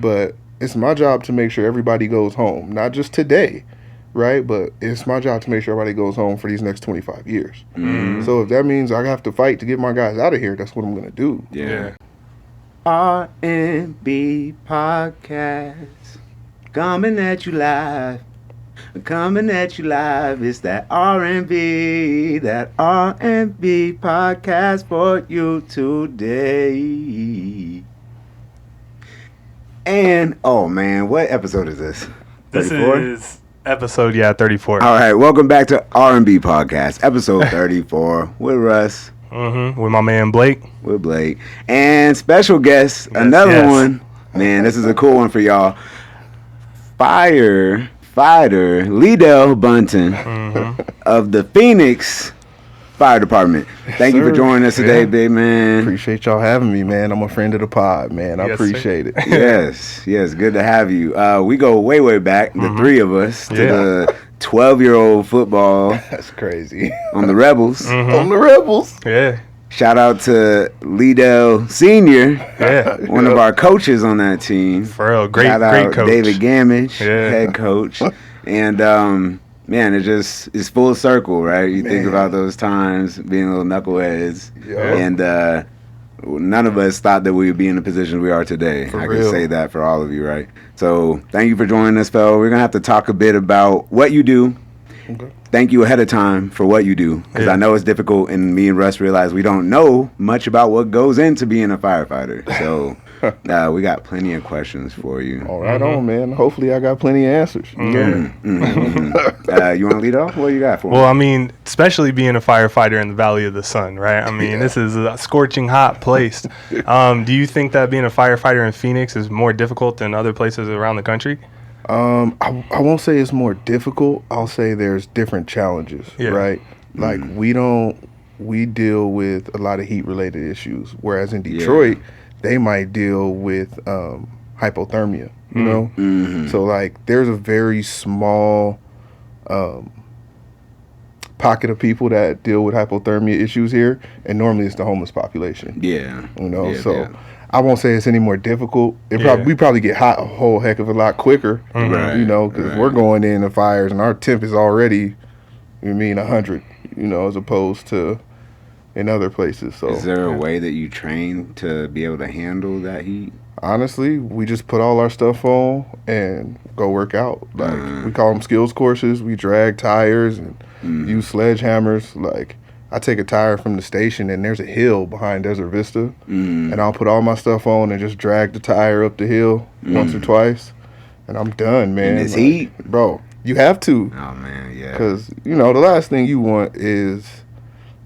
But it's my job to make sure everybody goes home, not just today, right? But it's my job to make sure everybody goes home for these next 25 years. So if that means I have to fight to get my guys out of here, that's what I'm going to do. Yeah. R&B podcast coming at you live. Coming at you live. It's that R&B podcast for you today. And oh man, what episode is this? 34? This is episode 34. All right, welcome back to R&B podcast, episode 34 with Russ. With my man Blake. With Blake. And special guest, another one. Man, this is a cool one for y'all. Fighter Leedell Bunton of the Phoenix Fire Department. Thank you for joining us today, big man. Appreciate y'all having me, man. I'm a friend of the pod, man. I appreciate it. Yes, good to have you. We go way back, the three of us, to the 12-year-old football. That's crazy. On the Rebels. On the Rebels. Yeah. Shout out to Leedell Senior, one of our coaches on that team. For real, great coach. David Gamage, head coach. And man, it's full circle, right? You think about those times being little knuckleheads, and none of us thought that we would be in the position we are today. I can say that for all of you, right? So thank you for joining us, fellow. We're gonna have to talk a bit about what you do. Okay. Thank you ahead of time for what you do, because I know it's difficult, and me and Russ realize we don't know much about what goes into being a firefighter. So we got plenty of questions for you. All right, on, man. Hopefully I got plenty of answers. You want to lead off? What you got for me? Well, I mean, especially being a firefighter in the Valley of the Sun, right? I mean, this is a scorching hot place. Do you think that being a firefighter in Phoenix is more difficult than other places around the country? I won't say it's more difficult. I'll say there's different challenges, right? Like we deal with a lot of heat related issues, whereas in Detroit, they might deal with hypothermia, you know? So like there's a very small pocket of people that deal with hypothermia issues here, and normally it's the homeless population. You know, I won't say it's any more difficult. We probably get hot a whole heck of a lot quicker, you know, because we're going in the fires and our temp is already, 100, you know, as opposed to in other places. So, is there a way that you train to be able to handle that heat? Honestly, we just put all our stuff on and go work out. Like we call them skills courses. We drag tires and use sledgehammers. Like, I take a tire from the station and there's a hill behind Desert Vista, and I'll put all my stuff on and just drag the tire up the hill once or twice, and I'm done, man. In this heat? Bro, you have to. Oh, man, yeah. Because, you know, the last thing you want is,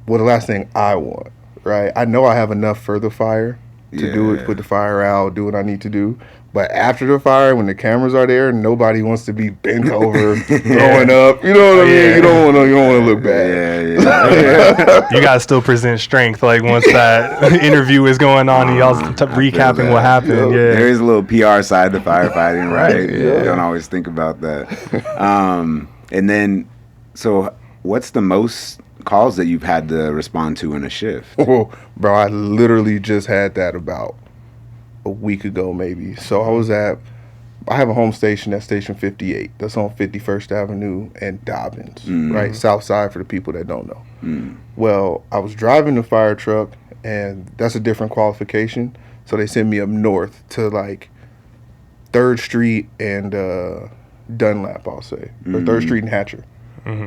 the last thing I want, right? I know I have enough for the fire to do it, put the fire out, do what I need to do. But after the fire, when the cameras are there, nobody wants to be bent over, throwing up. You know what I mean? You don't want to look bad. You gotta still present strength. Like once that interview is going on, and y'all recapping what happened. There is a little PR side to firefighting, right? You don't always think about that. And then, so what's the most calls that you've had to respond to in a shift? Oh, bro, I literally just had that about a week ago, maybe. So I have a home station at Station 58. That's on 51st Avenue and Dobbins, right? South side for the people that don't know. Well, I was driving the fire truck, and that's a different qualification. So they sent me up north to like 3rd Street and Dunlap, I'll say, or 3rd Street and Hatcher.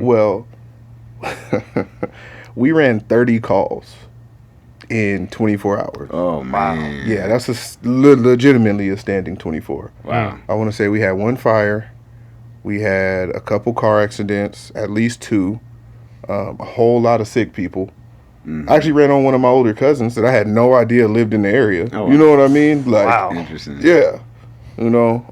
Well, we ran 30 calls in 24 hours. Oh, man. Yeah, that's legitimately a standing 24. Wow. I want to say we had one fire. We had a couple car accidents, at least 2, a whole lot of sick people. I actually ran on one of my older cousins that I had no idea lived in the area. Oh, wow. You know what I mean? Like, wow. Interesting. Yeah. You know,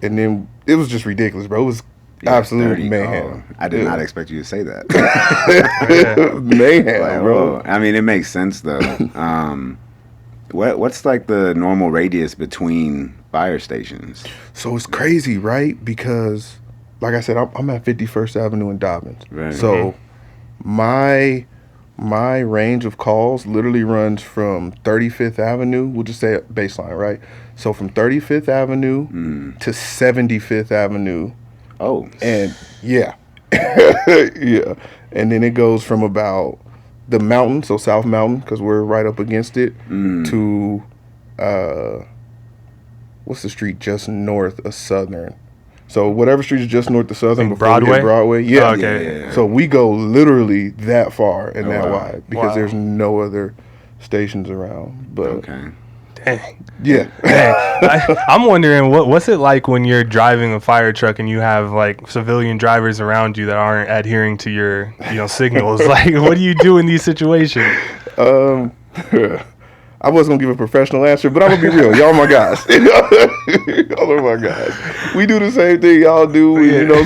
and then it was just ridiculous, bro. It was absolute mayhem. I did not expect you to say that. Mayhem, like, bro. I mean, it makes sense though. What's like the normal radius between fire stations? So it's crazy, right? Because, like I said, I'm at 51st Avenue in Dobbins. Right. So my range of calls literally runs from 35th Avenue. We'll just say baseline, right, So from 35th Avenue to 75th Avenue. Oh. And yeah. Yeah. And then it goes from about the mountain, so South Mountain, because we're right up against it, to what's the street just north of Southern? So whatever street is just north of Southern before Broadway? we hit Broadway. Yeah. Oh, okay. Yeah. So we go literally that far and that wow. wide because there's no other stations around. But Okay. Dang. yeah. Dang. I'm wondering what's it like when you're driving a fire truck and you have like civilian drivers around you that aren't adhering to your signals. Like, what do you do in these situations? I wasn't gonna give a professional answer, but I'm gonna be real. Y'all my guys. Y'all are my guys. We do the same thing y'all do.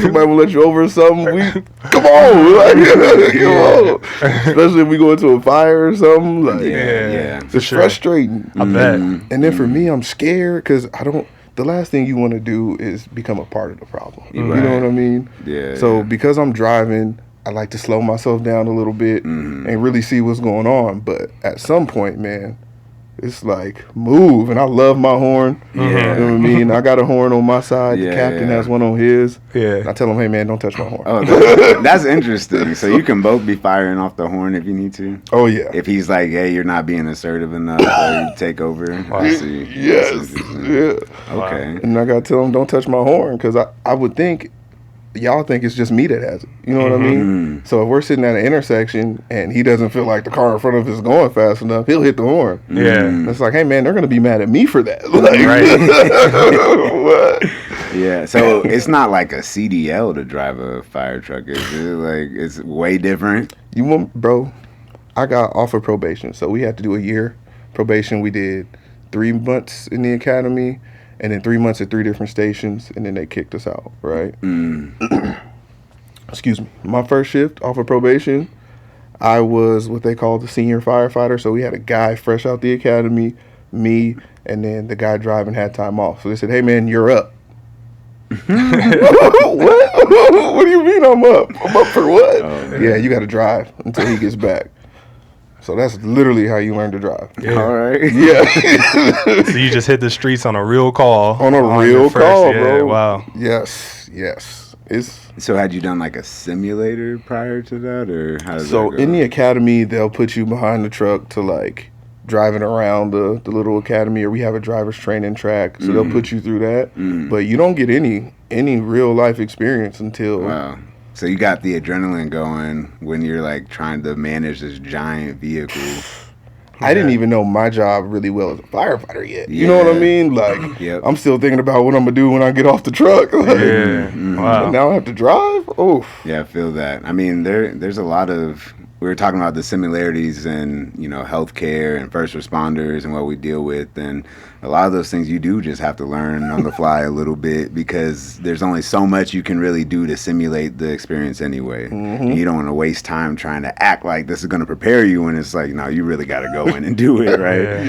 Somebody will let you over or something. Come on, come on. Especially if we go into a fire or something. Like, it's frustrating. I bet. And then for me, I'm scared because the last thing you want to do is become a part of the problem. You know what I mean? Yeah. So because I'm driving, I like to slow myself down a little bit and really see what's going on. But at some point, man, it's like, move. And I love my horn. Yeah. You know what I mean? I got a horn on my side. The captain has one on his. Yeah. And I tell him, hey, man, don't touch my horn. Oh, that's interesting. So you can both be firing off the horn if you need to? Oh, yeah. If he's like, hey, you're not being assertive enough, or you take over. I see. Yes. Yeah. Okay. And I got to tell him, don't touch my horn. Because I would think, y'all think it's just me that has it. You know what I mean? So if we're sitting at an intersection and he doesn't feel like the car in front of us is going fast enough, he'll hit the horn. Yeah. It's like, hey, man, they're going to be mad at me for that. Like, what? Yeah, so it's not like a CDL to drive a fire truck, is it? Like, it's way different? Bro, I got off of probation. So we had to do a year probation. We did 3 months in the academy and then 3 months at 3 different stations, and then they kicked us out, right? Excuse me. My first shift off of probation, I was what they call the senior firefighter. So we had a guy fresh out the academy, me, and then the guy driving had time off. So they said, hey, man, you're up. What? What do you mean I'm up? I'm up for what? Yeah, you got to drive until he gets back. So that's literally how you learn to drive. Yeah. All right. Yeah. So you just hit the streets on a real call. On a real call, bro. Wow. Yes. So had you done like a simulator prior to that, or how does that go? In the academy, they'll put you behind the truck to like driving around the little academy, or we have a driver's training track, so they'll put you through that. But you don't get any real life experience until. Wow. So you got the adrenaline going when you're like trying to manage this giant vehicle. I didn't even know my job really well as a firefighter yet. You know what I mean? Like, I'm still thinking about what I'm going to do when I get off the truck. Like, Wow. Now I have to drive? Oh. Yeah, I feel that. I mean, there's a lot of... We were talking about the similarities in, healthcare and first responders and what we deal with. And a lot of those things you do just have to learn on the fly a little bit, because there's only so much you can really do to simulate the experience anyway. And you don't want to waste time trying to act like this is going to prepare you when it's like, no, you really got to go in and do it, right?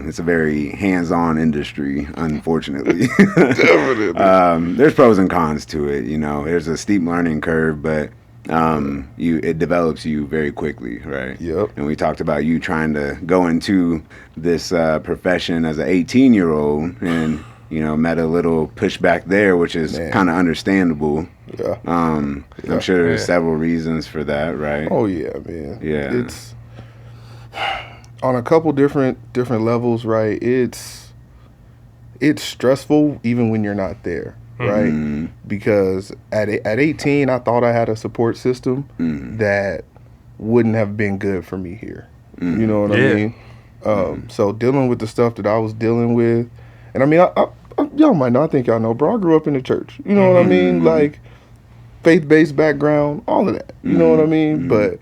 It's a very hands-on industry, unfortunately. Definitely. There's pros and cons to it. There's a steep learning curve, but it develops you very quickly, right? Yep. And we talked about you trying to go into this profession as an 18-year-old, and met a little pushback there, which is kind of understandable. Yeah. I'm sure there's several reasons for that, right? Oh yeah, man. Yeah. It's on a couple different levels, right? It's stressful even when you're not there. Right, because at 18, I thought I had a support system that wouldn't have been good for me here. You know what I mean? So dealing with the stuff that I was dealing with, and I mean, I y'all might know, I think y'all know, bro, I grew up in the church. You know what I mean? Like, faith-based background, all of that. You know what I mean? But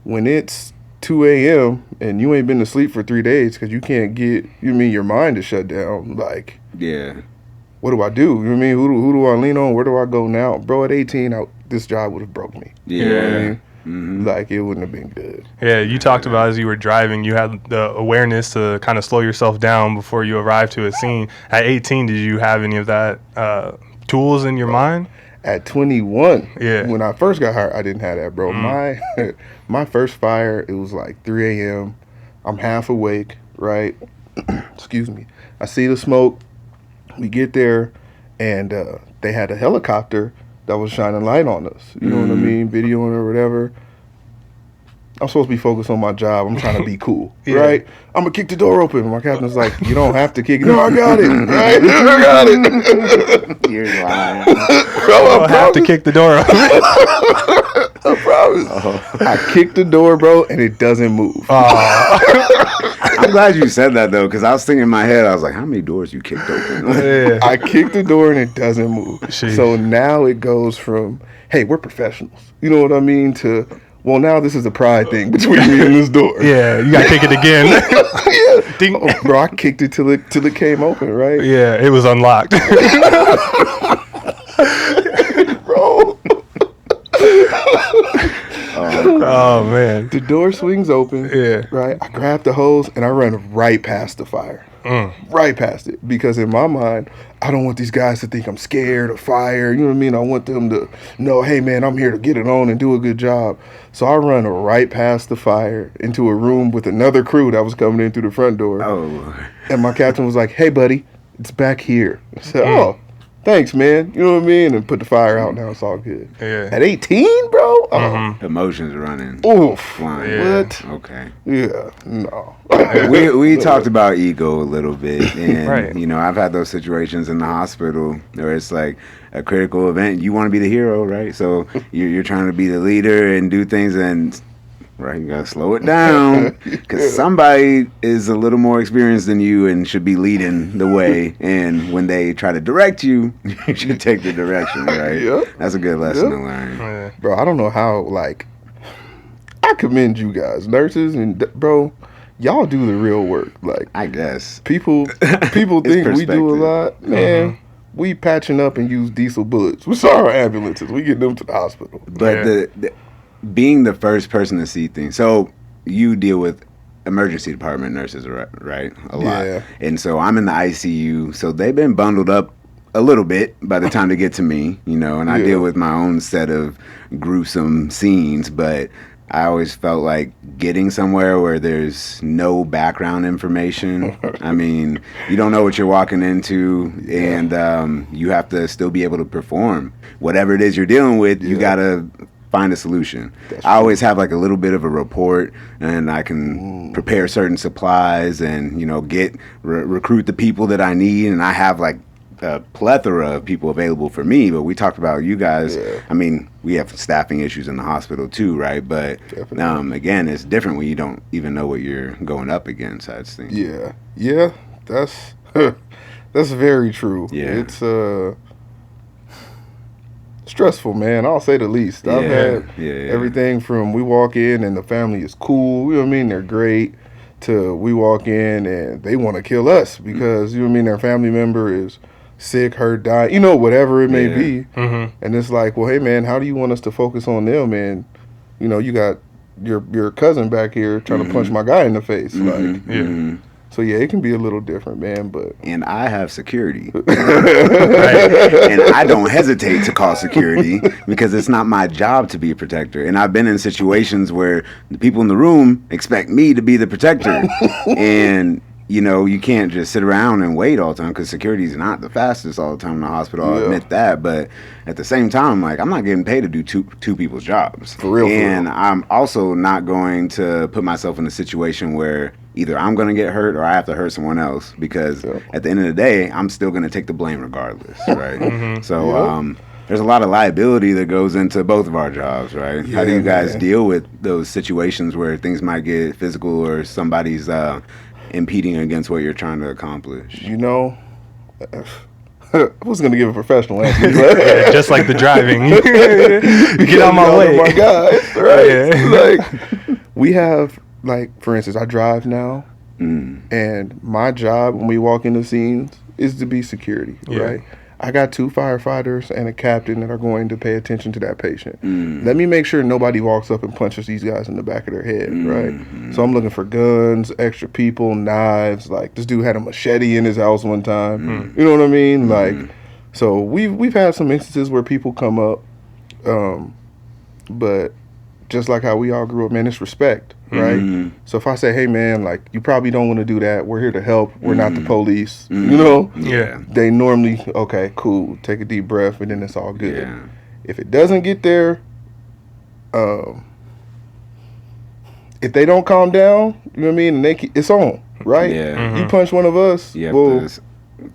when it's 2 a.m. and you ain't been to sleep for 3 days because you can't get, your mind is shut down, like... Yeah. What do I do? You know what I mean? Who do I lean on? Where do I go now? Bro, at 18, this job would have broke me. Yeah. You know what I mean? Like, it wouldn't have been good. Yeah, you talked about as you were driving, you had the awareness to kind of slow yourself down before you arrived to a scene. At 18, did you have any of that tools in your mind? At 21, Yeah. when I first got hired, I didn't have that, bro. My first fire, it was like 3 a.m. I'm half awake, right? excuse me. I see the smoke. We get there, and they had a helicopter that was shining light on us. You know what I mean? Videoing or whatever. I'm supposed to be focused on my job. I'm trying to be cool, right? I'm going to kick the door open. My captain's like, you don't have to kick it. No, I got it, right? I got it. You're lying. Bro, I have to kick the door open. I promise. I kicked the door, bro, and it doesn't move. I'm glad you said that, though, because I was thinking in my head, I was like, how many doors you kicked open? I kicked the door and it doesn't move. Jeez. So now it goes from, hey, we're professionals. You know what I mean? To, well, now this is a pride thing between me and this door. Yeah, you got to kick it again. Yeah. Ding. Oh, bro, I kicked it till it came open, right? Yeah, it was unlocked. Bro. Oh, man. The door swings open. Yeah. Right? I grab the hose and I run right past the fire. Right past it. Because in my mind, I don't want these guys to think I'm scared of fire. You know what I mean? I want them to know, hey, man, I'm here to get it on and do a good job. So I run right past the fire into a room with another crew that was coming in through the front door. Oh. And my captain was like, hey, buddy, it's back here. I said, oh, thanks, man. You know what I mean? And put the fire out. Now it's all good. Yeah. At 18, bro? Emotions running. Oof. Flying. Yeah. What? Okay. Yeah. No. We talked about ego a little bit, and Right. you know, I've had those situations in the hospital where it's like a critical event. You want to be the hero, right? So you're trying to be the leader and do things, and right, you gotta slow it down because somebody is a little more experienced than you and should be leading the way. And when they try to direct you, you should take the direction, right? Yep. That's a good lesson to Yep. learn. Yeah. Bro, I don't know how, like, I commend you guys, nurses, and, bro, y'all do the real work. Like, I guess. people think we do a perspective. lot. Man, we patching up and use diesel bullets. We saw our ambulances. We get them to the hospital. But Yeah. the being the first person to see things. So you deal with emergency department nurses, right? A lot. Yeah. And so I'm in the ICU. So they've been bundled up a little bit by the time they get to me, you know, and I Yeah. deal with my own set of gruesome scenes, but I always felt like getting somewhere where there's no background information. I mean, you don't know what you're walking into, and you have to still be able to perform. Whatever it is you're dealing with, you got to find a solution. I always have like a little bit of a report, and I can prepare certain supplies and, you know, recruit the people that I need, and I have like a plethora of people available for me. But we talked about you guys. Yeah. I mean, we have staffing issues in the hospital too, right? But again, it's different when you don't even know what you're going up against. I think. Yeah, that's that's very true. Yeah. It's stressful, man. I'll say the least. I've had everything from we walk in and the family is cool. You know what I mean? They're great. To we walk in and they want to kill us because you know what I mean. Their family member is sick, hurt, dying. You know, whatever it may be. And it's like, well, hey, man, how do you want us to focus on them? And you know, you got your cousin back here trying to punch my guy in the face. Like, so yeah, it can be a little different, man. But and I have security, and I don't hesitate to call security because it's not my job to be a protector. And I've been in situations where the people in the room expect me to be the protector, and you know, you can't just sit around and wait all the time because security is not the fastest all the time in the hospital. I'll admit that, but at the same time, like, I'm not getting paid to do two people's jobs. For real. And I'm also not going to put myself in a situation where either I'm going to get hurt or I have to hurt someone else because at the end of the day, I'm still going to take the blame regardless, right? So there's a lot of liability that goes into both of our jobs, right? How do you guys deal with those situations where things might get physical or somebody's impeding against what you're trying to accomplish? you know, I was gonna give a professional answer, but Just like the driving. Get on my way. My guys, right? Yeah. Like we have, like, for instance, I drive now, and my job when we walk into scenes is to be security, right? I got 2 firefighters and a captain that are going to pay attention to that patient. Let me make sure nobody walks up and punches these guys in the back of their head, right? So I'm looking for guns, extra people, knives. Like, this dude had a machete in his house one time. You know what I mean? Like, so we've had some instances where people come up, but just like how we all grew up, man, it's respect, right? Mm-hmm. So if I say, hey, man, like, you probably don't want to do that. We're here to help. We're not the police, you know? Yeah. They normally, okay, cool, take a deep breath, and then it's all good. Yeah. If it doesn't get there, if they don't calm down, you know what I mean, and it's on, right? Yeah. You punch one of us, You have to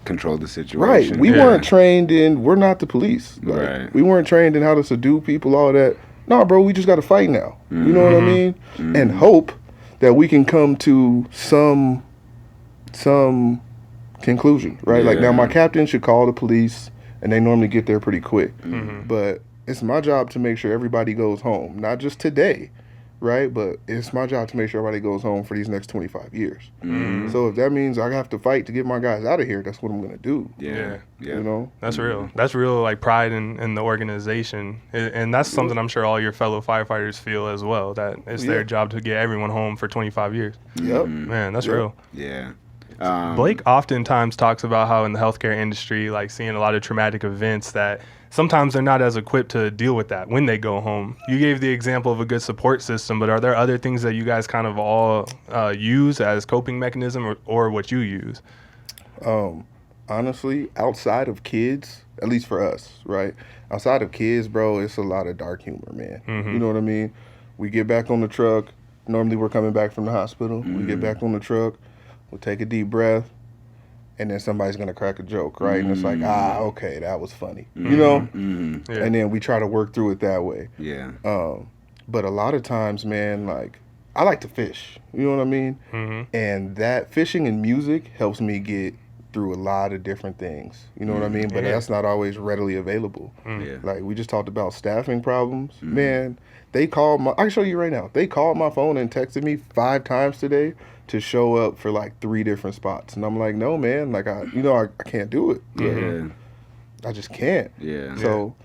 control the situation. right. We weren't trained we're not the police. Like, Right. we weren't trained in how to subdue people, all that. No, bro, we just got to fight now. You know what I mean? And hope that we can come to some conclusion, right? Like, now my captain should call the police, and they normally get there pretty quick. But it's my job to make sure everybody goes home, not just today, right? But it's my job to make sure everybody goes home for these next 25 years. So if that means I have to fight to get my guys out of here, that's what I'm going to do. Yeah. You know? That's real. That's real, like, pride in the organization. And that's something I'm sure all your fellow firefighters feel as well, that it's their job to get everyone home for 25 years. Yep. Man, that's real. Yeah. Blake oftentimes talks about how in the healthcare industry, like, seeing a lot of traumatic events that sometimes they're not as equipped to deal with that when they go home. You gave the example of a good support system, but are there other things that you guys kind of all use as coping mechanism or what you use? Honestly, outside of kids, at least for us, right? Outside of kids, bro, it's a lot of dark humor, man. You know what I mean? We get back on the truck. Normally we're coming back from the hospital. We get back on the truck. We'll take a deep breath. And then somebody's going to crack a joke, right? And it's like, okay, that was funny. You know? Yeah. And then we try to work through it that way. Yeah. But a lot of times, man, like, I like to fish. You know what I mean? And that fishing and music helps me get through a lot of different things. You know what I mean? But that's not always readily available. Yeah. Like, we just talked about staffing problems. Man, they called I can show you right now. They called my phone and texted me 5 times today to show up for like 3 different spots. And I'm like, no, man, like, I can't do it. Yeah. I just can't. Yeah. So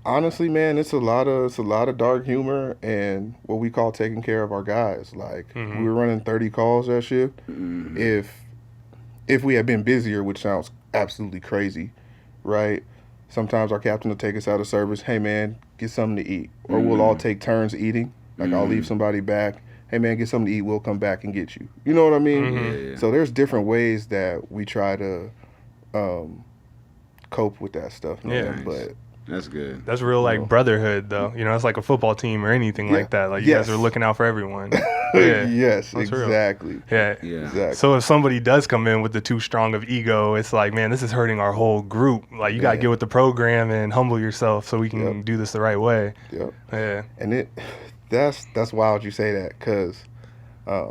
honestly, man, it's a lot of dark humor and what we call taking care of our guys. Like, we were running 30 calls that shift. If we had been busier, which sounds absolutely crazy, right? Sometimes our captain will take us out of service. Hey, man, get something to eat. Or we'll all take turns eating. Like, I'll leave somebody back. Hey, man, get something to eat. We'll come back and get you. You know what I mean? So there's different ways that we try to cope with that stuff, man. Yeah. But That's good. That's real, like, brotherhood, though. You know, it's like a football team or anything like that. Like, you guys are looking out for everyone. Yeah. Yes, That's exactly. Real. Yeah. Exactly. So if somebody does come in with the too strong of ego, it's like, man, this is hurting our whole group. Like, you got to get with the program and humble yourself so we can do this the right way. Yep. Yeah. And that's wild you say that, because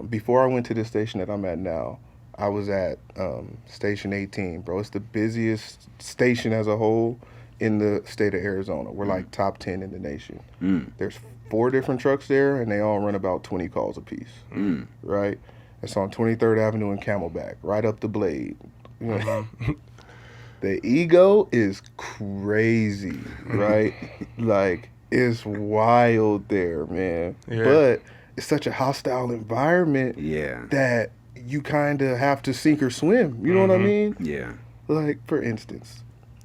before I went to the station that I'm at now, I was at Station 18, bro. It's the busiest station as a whole in the state of Arizona. We're like top 10 in the nation. There's 4 different trucks there, and they all run about 20 calls apiece, right? It's on 23rd Avenue in Camelback, right up the blade. You know? The ego is crazy, right? Like, it's wild there, man. Yeah. But it's such a hostile environment that you kind of have to sink or swim. You know what I mean? Yeah. Like, for instance,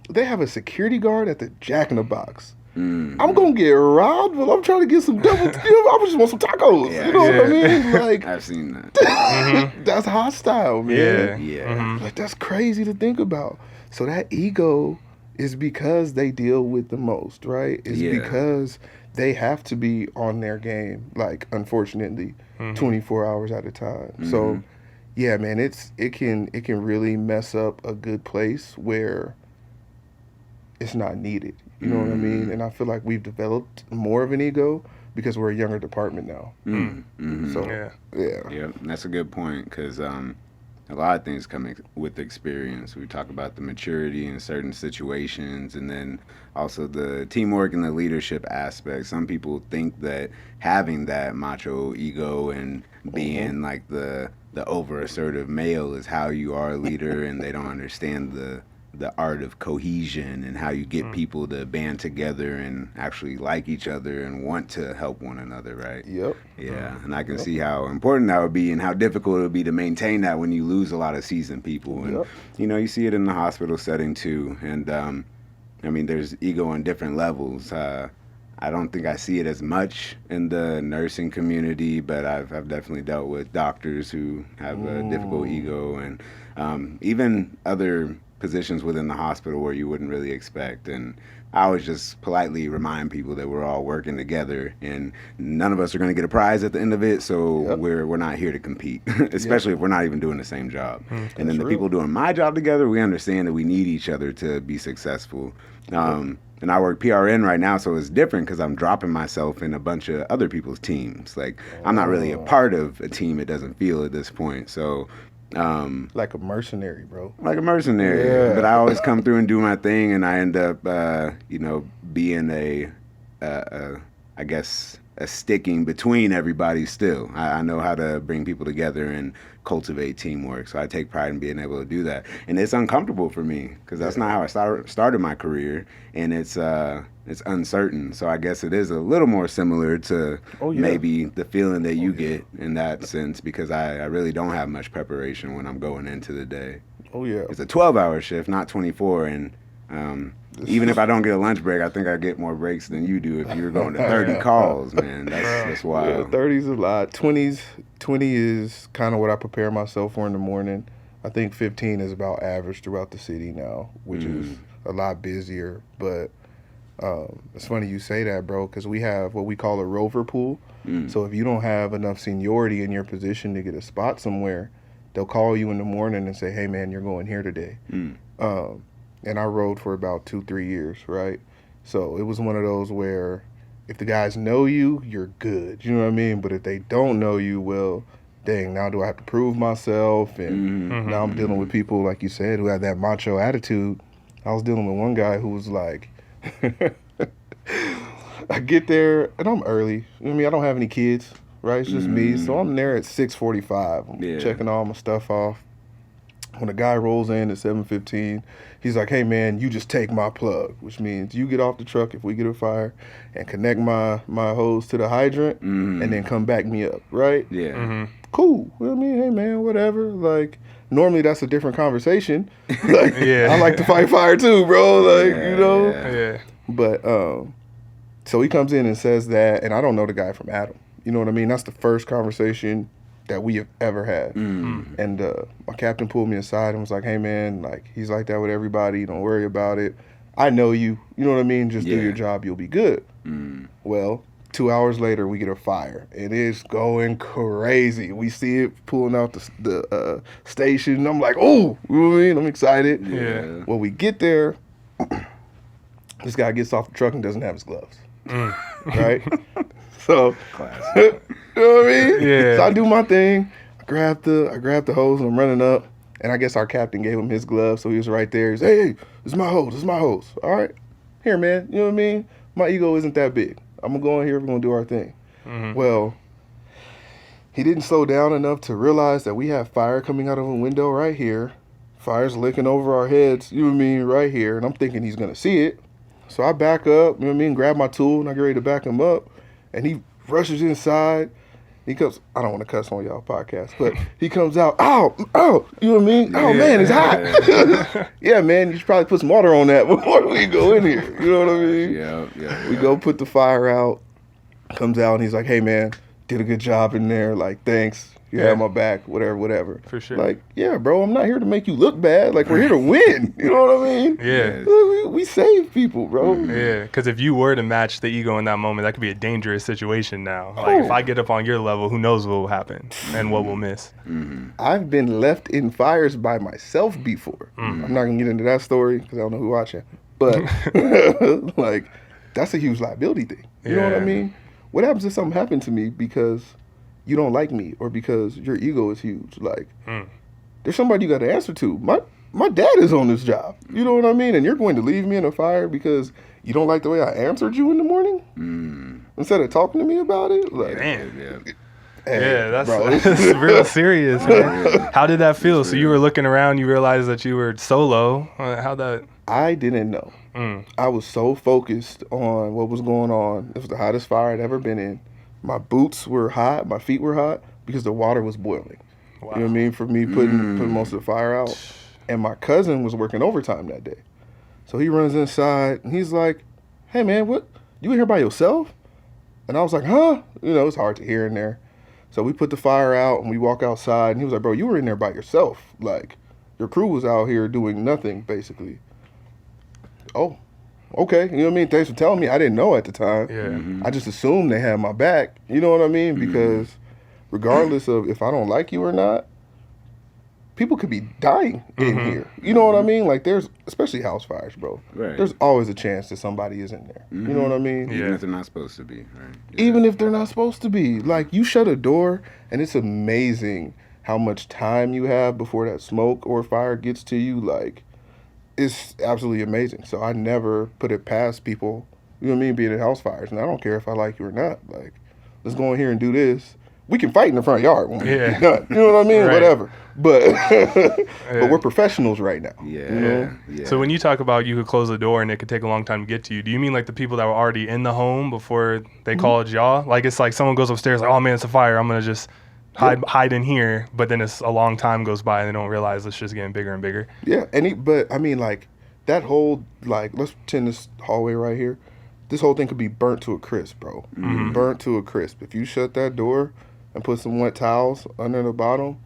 they have a security guard at the Jack in the Box. I'm going to get robbed, but I'm trying to get some double. I just want some tacos. Yeah. You know what I mean? Like, I've seen that. that's hostile, man. Yeah. Like, that's crazy to think about. So that ego is because they deal with the most, right? It's because they have to be on their game, like, unfortunately, 24 hours at a time. So, yeah, man, it can really mess up a good place where it's not needed. You know what I mean? And I feel like we've developed more of an ego because we're a younger department now. So, Yeah, that's a good point, because a lot of things come with experience. We talk about the maturity in certain situations, and then also the teamwork and the leadership aspect. Some people think that having that macho ego and being like the over assertive male is how you are a leader, and they don't understand the art of cohesion and how you get people to band together and actually like each other and want to help one another, right? Yep. Yeah, and I can see how important that would be and how difficult it would be to maintain that when you lose a lot of seasoned people. And, you know, you see it in the hospital setting too. And, I mean, there's ego on different levels. I don't think I see it as much in the nursing community, but I've definitely dealt with doctors who have a difficult ego, and even other positions within the hospital where you wouldn't really expect. And I always just politely remind people that we're all working together, and none of us are going to get a prize at the end of it. So we're not here to compete, especially if we're not even doing the same job. And then the people doing my job together, we understand that we need each other to be successful. And I work PRN right now, so it's different because I'm dropping myself in a bunch of other people's teams. Like, I'm not really a part of a team, it doesn't feel at this point. So, like a mercenary, bro. Like a mercenary. Yeah. But I always come through and do my thing, and I end up, being I guess, a sticking between everybody still. I know how to bring people together and cultivate teamwork, so I take pride in being able to do that. And it's uncomfortable for me because that's not how I started my career, and it's uncertain. So I guess it is a little more similar to maybe the feeling that you get in that sense, because I really don't have much preparation when I'm going into the day. Oh yeah, it's a 12-hour shift, not 24, and even if I don't get a lunch break, I think I get more breaks than you do if you're going to 30 calls, man. That's wild. Yeah, 30's a lot. 20 is kind of what I prepare myself for in the morning. I think 15 is about average throughout the city now, which is a lot busier. But it's funny you say that, bro, because we have what we call a rover pool. So if you don't have enough seniority in your position to get a spot somewhere, they'll call you in the morning and say, hey, man, you're going here today. And I rode for about 2-3 years, right? So it was one of those where if the guys know you, you're good. You know what I mean? But if they don't know you, well, dang, now do I have to prove myself? And now I'm dealing with people, like you said, who have that macho attitude. I was dealing with one guy who was like, I get there, and I'm early. You know what I mean? I don't have any kids, right? It's just me. So I'm there at 6:45. I'm checking all my stuff off. When a guy rolls in at 7:15, he's like, hey, man, you just take my plug, which means you get off the truck if we get a fire and connect my hose to the hydrant and then come back me up, right? Yeah. Cool. You know what I mean? Hey, man, whatever. Like, normally that's a different conversation. Like, I like to fight fire too, bro. Like, you know? Yeah. But, so he comes in and says that, and I don't know the guy from Adam. You know what I mean? That's the first conversation that we have ever had. And my captain pulled me aside and was like, hey, man, like, he's like that with everybody. Don't worry about it. I know you. You know what I mean? Just do your job. You'll be good. Well, 2 hours later, we get a fire. It is going crazy. We see it pulling out the station. I'm like, oh, you know what I mean? I'm excited. Yeah. Well, we get there. This guy gets off the truck and doesn't have his gloves. Right? So, you know what I mean? Yeah. So I do my thing. I grab the hose and I'm running up. And I guess our captain gave him his gloves, so he was right there. He's like, hey, this is my hose. This is my hose. All right. Here, man. You know what I mean? My ego isn't that big. I'm going to go in here. We're going to do our thing. Well, he didn't slow down enough to realize that we have fire coming out of a window right here. Fire's licking over our heads, you know what I mean, right here. And I'm thinking he's going to see it. So I back up, you know what I mean, grab my tool, and I get ready to back him up. And he rushes inside. He comes, I don't want to cuss on y'all podcast, but he comes out, ow, you know what I mean? Oh, man, it's hot. Yeah, man, you should probably put some water on that before we go in here. You know what I mean? Yeah. We go put the fire out, comes out, and he's like, hey, man, did a good job in there. Like, thanks. You have my back, whatever. For sure. Like, yeah, bro, I'm not here to make you look bad. Like, we're here to win. You know what I mean? Yeah. We save people, bro. Yeah, because if you were to match the ego in that moment, that could be a dangerous situation now. Like, if I get up on your level, who knows what will happen and what we'll miss. I've been left in fires by myself before. I'm not going to get into that story because I don't know who's watching. But, like, that's a huge liability thing. You know what I mean? What happens if something happened to me because you don't like me or because your ego is huge? Like, there's somebody you got to answer to. My dad is on this job. You know what I mean? And you're going to leave me in a fire because you don't like the way I answered you in the morning? Instead of talking to me about it? Like, Damn. Hey, that's real serious, man. How did that feel? So you were looking around, you realized that you were solo. How'd that? I didn't know. I was so focused on what was going on. It was the hottest fire I'd ever been in. My boots were hot. My feet were hot because the water was boiling. Wow. You know what I mean? For me putting most of the fire out. And my cousin was working overtime that day. So he runs inside and he's like, hey, man, what? you in here by yourself? And I was like, huh? You know, it's hard to hear in there. So we put the fire out and we walk outside. And he was like, bro, you were in there by yourself. Like, your crew was out here doing nothing, basically. Oh, okay. You know what I mean? Thanks for telling me. I didn't know at the time. Yeah. I just assumed they had my back. You know what I mean? Because regardless of if I don't like you or not, people could be dying in here. You know what I mean? Like, there's, especially house fires, bro. Right. There's always a chance that somebody isn't there. You know what I mean? Even if they're not supposed to be, right? Even if they're not supposed to be. Like, you shut a door, and it's amazing how much time you have before that smoke or fire gets to you. Like, it's absolutely amazing. So I never put it past people, you know what I mean, being in house fires. And I don't care if I like you or not. Like, let's go in here and do this. We can fight in the front yard when we're done. You know what I mean? Right. Whatever. But but we're professionals right now. Yeah. You know? Yeah. So when you talk about you could close the door and it could take a long time to get to you, do you mean like the people that were already in the home before they called y'all? Like, it's like someone goes upstairs like, oh man, it's a fire. I'm going to just hide in here. But then it's a long time goes by and they don't realize it's just getting bigger and bigger. Yeah. But I mean, like, that whole, like, let's pretend this hallway right here. This whole thing could be burnt to a crisp, bro. Burnt to a crisp. If you shut that door and put some wet towels under the bottom,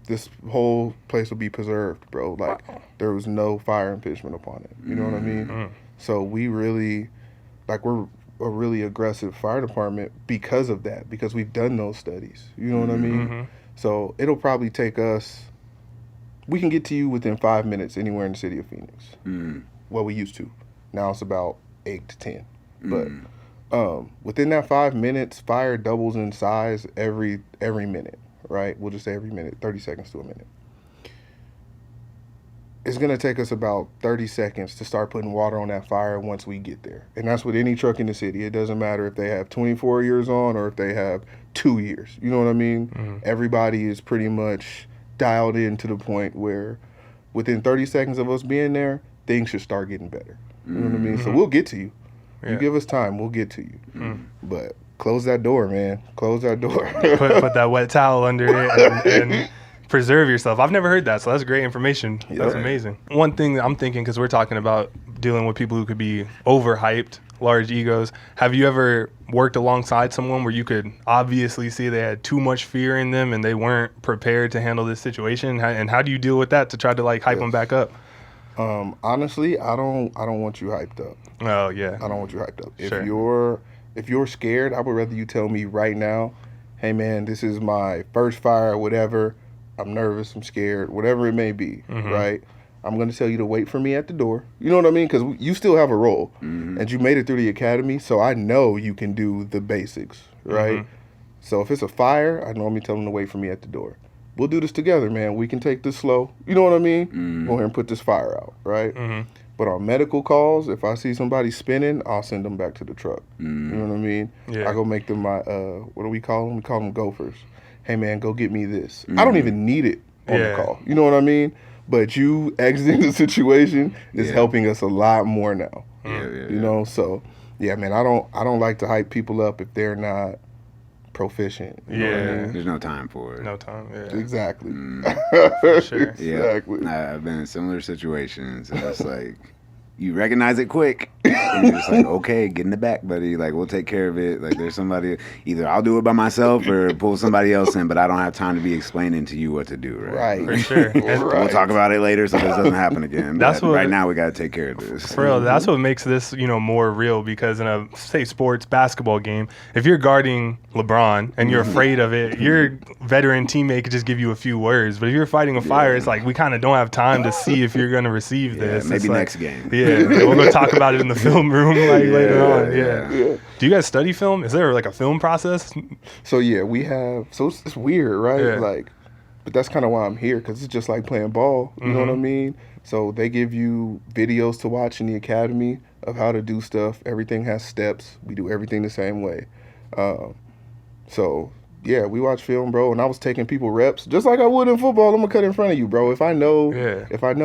this whole place will be preserved, bro. Like, there was no fire impingement upon it. You know what I mean? So we really, like, we're a really aggressive fire department because of that, because we've done those studies. You know what I mean? So it'll probably take us, we can get to you within 5 minutes anywhere in the city of Phoenix. Well, we used to. Now it's about 8 to 10. But within that 5 minutes, fire doubles in size every minute, right? We'll just say every minute, 30 seconds to a minute. It's going to take us about 30 seconds to start putting water on that fire once we get there. And that's with any truck in the city. It doesn't matter if they have 24 years on or if they have 2 years. You know what I mean? Everybody is pretty much dialed in to the point where within 30 seconds of us being there, things should start getting better. You know what I mean? So we'll get to you. You give us time, we'll get to you. But close that door, man. Close that door. put that wet towel under it and preserve yourself. I've never heard that, so that's great information. That's amazing. One thing that I'm thinking, because we're talking about dealing with people who could be overhyped, large egos. Have you ever worked alongside someone where you could obviously see they had too much fear in them and they weren't prepared to handle this situation? And how do you deal with that to try to like hype them back up? Honestly, I don't want you hyped up. Oh yeah. I don't want you hyped up. Sure. If you're scared, I would rather you tell me right now, hey man, this is my first fire, whatever. I'm nervous, I'm scared, whatever it may be, right? I'm going to tell you to wait for me at the door. You know what I mean? Because you still have a role, and you made it through the academy, so I know you can do the basics, right? So if it's a fire, I normally tell them to wait for me at the door. We'll do this together, man. We can take this slow. You know what I mean? Go ahead and put this fire out, right? But on medical calls, if I see somebody spinning, I'll send them back to the truck. You know what I mean? Yeah. I go make them my, what do we call them? We call them gophers. Hey, man, go get me this. I don't even need it on the call. You know what I mean? But you exiting the situation is helping us a lot more now. You know? So, yeah, man, I don't like to hype people up if they're not proficient. You know what I mean? There's no time for it. No time. Yeah. Exactly. For sure. Exactly. I've been in similar situations, and it's like you recognize it quick, and you're just like, okay, get in the back, buddy. Like, we'll take care of it. Like, there's somebody. Either I'll do it by myself or pull somebody else in, but I don't have time to be explaining to you what to do. Right. For sure. And We'll talk about it later, so this doesn't happen again. That's what, right now we got to take care of this. For real, that's what makes this, more real, because in a, say, sports basketball game, if you're guarding LeBron and you're afraid of it, your veteran teammate could just give you a few words. But if you're fighting a fire, it's like we kind of don't have time to see if you're going to receive this. Maybe it's next like, game. Yeah, we'll go talk about it in the film room later on. Yeah. Do you guys study film? Is there like a film process? So yeah, we have. So it's weird, right? Yeah. Like, but that's kind of why I'm here, because it's just like playing ball. You know what I mean? So they give you videos to watch in the academy of how to do stuff. Everything has steps. We do everything the same way. So yeah, we watch film, bro. And I was taking people reps just like I would in football. I'm gonna cut in front of you, bro. If I know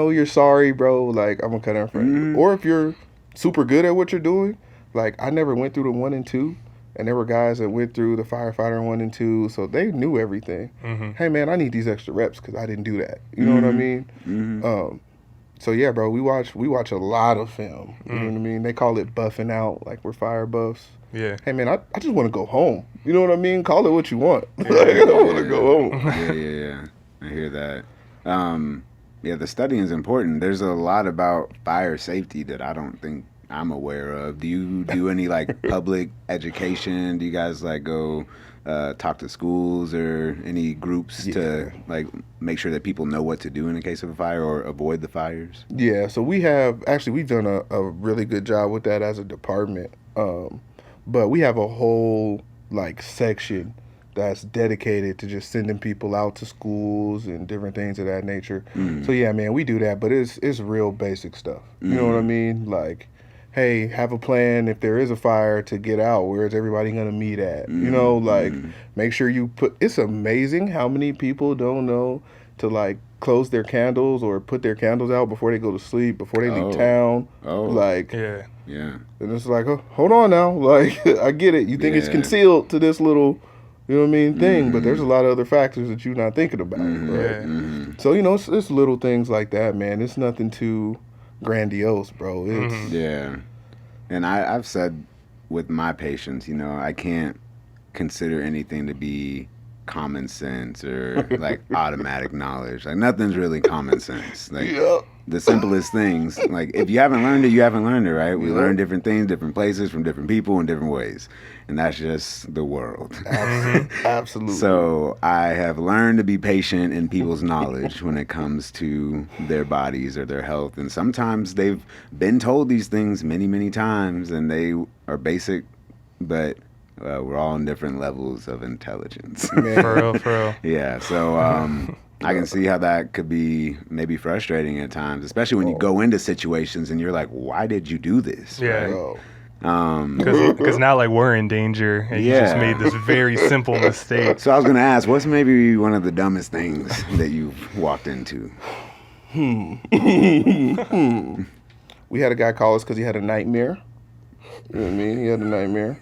you're sorry, bro, like I'm gonna cut in front of you. Or if you're super good at what you're doing, like I never went through the 1 and 2, and there were guys that went through the firefighter 1 and 2, so they knew everything. Hey man, I need these extra reps because I didn't do that. You know what I mean? So yeah, bro, we watch a lot of film. You know what I mean? They call it buffing out, like we're fire buffs. Yeah. Hey man, I just want to go home. You know what I mean? Call it what you want. Like, I don't want to go home. Yeah. I hear that. Yeah, the studying is important. There's a lot about fire safety that I don't think I'm aware of. Do you do any like public education? Do you guys like go talk to schools or any groups to like make sure that people know what to do in the case of a fire or avoid the fires? Yeah, so we've done a really good job with that as a department. But we have a whole like section that's dedicated to just sending people out to schools and different things of that nature. So yeah, man, we do that, but it's real basic stuff. You know what I mean? Like, hey, have a plan if there is a fire to get out. Where is everybody gonna meet at? You know, like make sure you put. It's amazing how many people don't know to like close their candles or put their candles out before they go to sleep, before they leave town. Like, Yeah. And it's like, oh, hold on now. Like, I get it. You think it's concealed to this little, you know what I mean, thing, but there's a lot of other factors that you're not thinking about. Right? So, you know, it's little things like that, man. It's nothing too grandiose, bro. It's Yeah. And I've said with my patients, you know, I can't consider anything to be common sense or like automatic knowledge. Like nothing's really common sense. Like the simplest things. Like if you haven't learned it, you haven't learned it, right? We learn different things, different places, from different people in different ways. And that's just the world. Absolutely. So I have learned to be patient in people's knowledge when it comes to their bodies or their health. And sometimes they've been told these things many, many times and they are basic, but we're all in different levels of intelligence. For real. Yeah, so I can see how that could be maybe frustrating at times, especially when you go into situations and you're like, why did you do this? Yeah. Bro. Because now like we're in danger and you just made this very simple mistake. So I was going to ask, what's maybe one of the dumbest things that you've walked into? We had a guy call us because he had a nightmare. You know what I mean? He had a nightmare.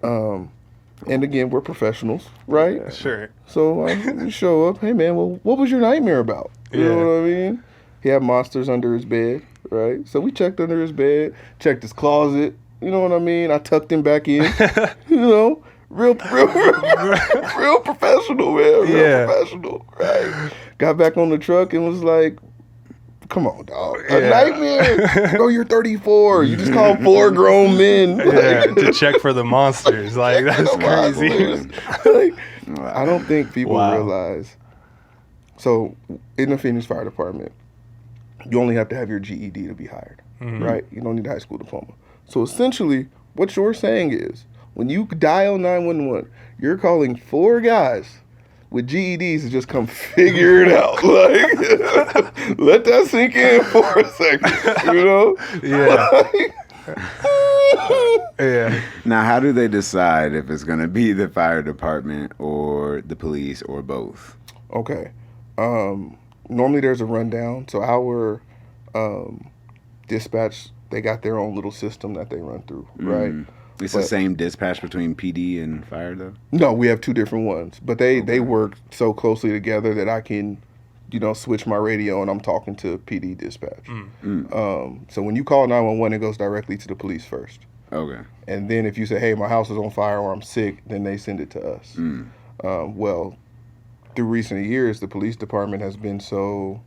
And again, we're professionals, right? Sure. So we show up. Hey, man, well, what was your nightmare about? You know what I mean? He had monsters under his bed, right? So we checked under his bed, checked his closet. You know what I mean? I tucked him back in. You know, real professional, man. Real professional, right? Got back on the truck and was like, come on, dog. A nightmare? Bro, you're 34. You just called 4 grown men. To check for the monsters. Like, that's crazy. Like, I don't think people realize. So, in the Phoenix Fire Department, you only have to have your GED to be hired, right? You don't need a high school diploma. So, essentially, what you're saying is, when you dial 911, you're calling 4 guys with GEDs to just come figure it out. Like, let that sink in for a second, you know? Yeah. Now, how do they decide if it's going to be the fire department or the police or both? Okay. Normally there's a rundown. So our dispatch, they got their own little system that they run through, right? It's the same dispatch between PD and fire, though? No, we have 2 different ones. But they work so closely together that I can, you know, switch my radio and I'm talking to PD dispatch. So when you call 911, it goes directly to the police first. Okay. And then if you say, hey, my house is on fire or I'm sick, then they send it to us. Well, through recent years, the police department has been so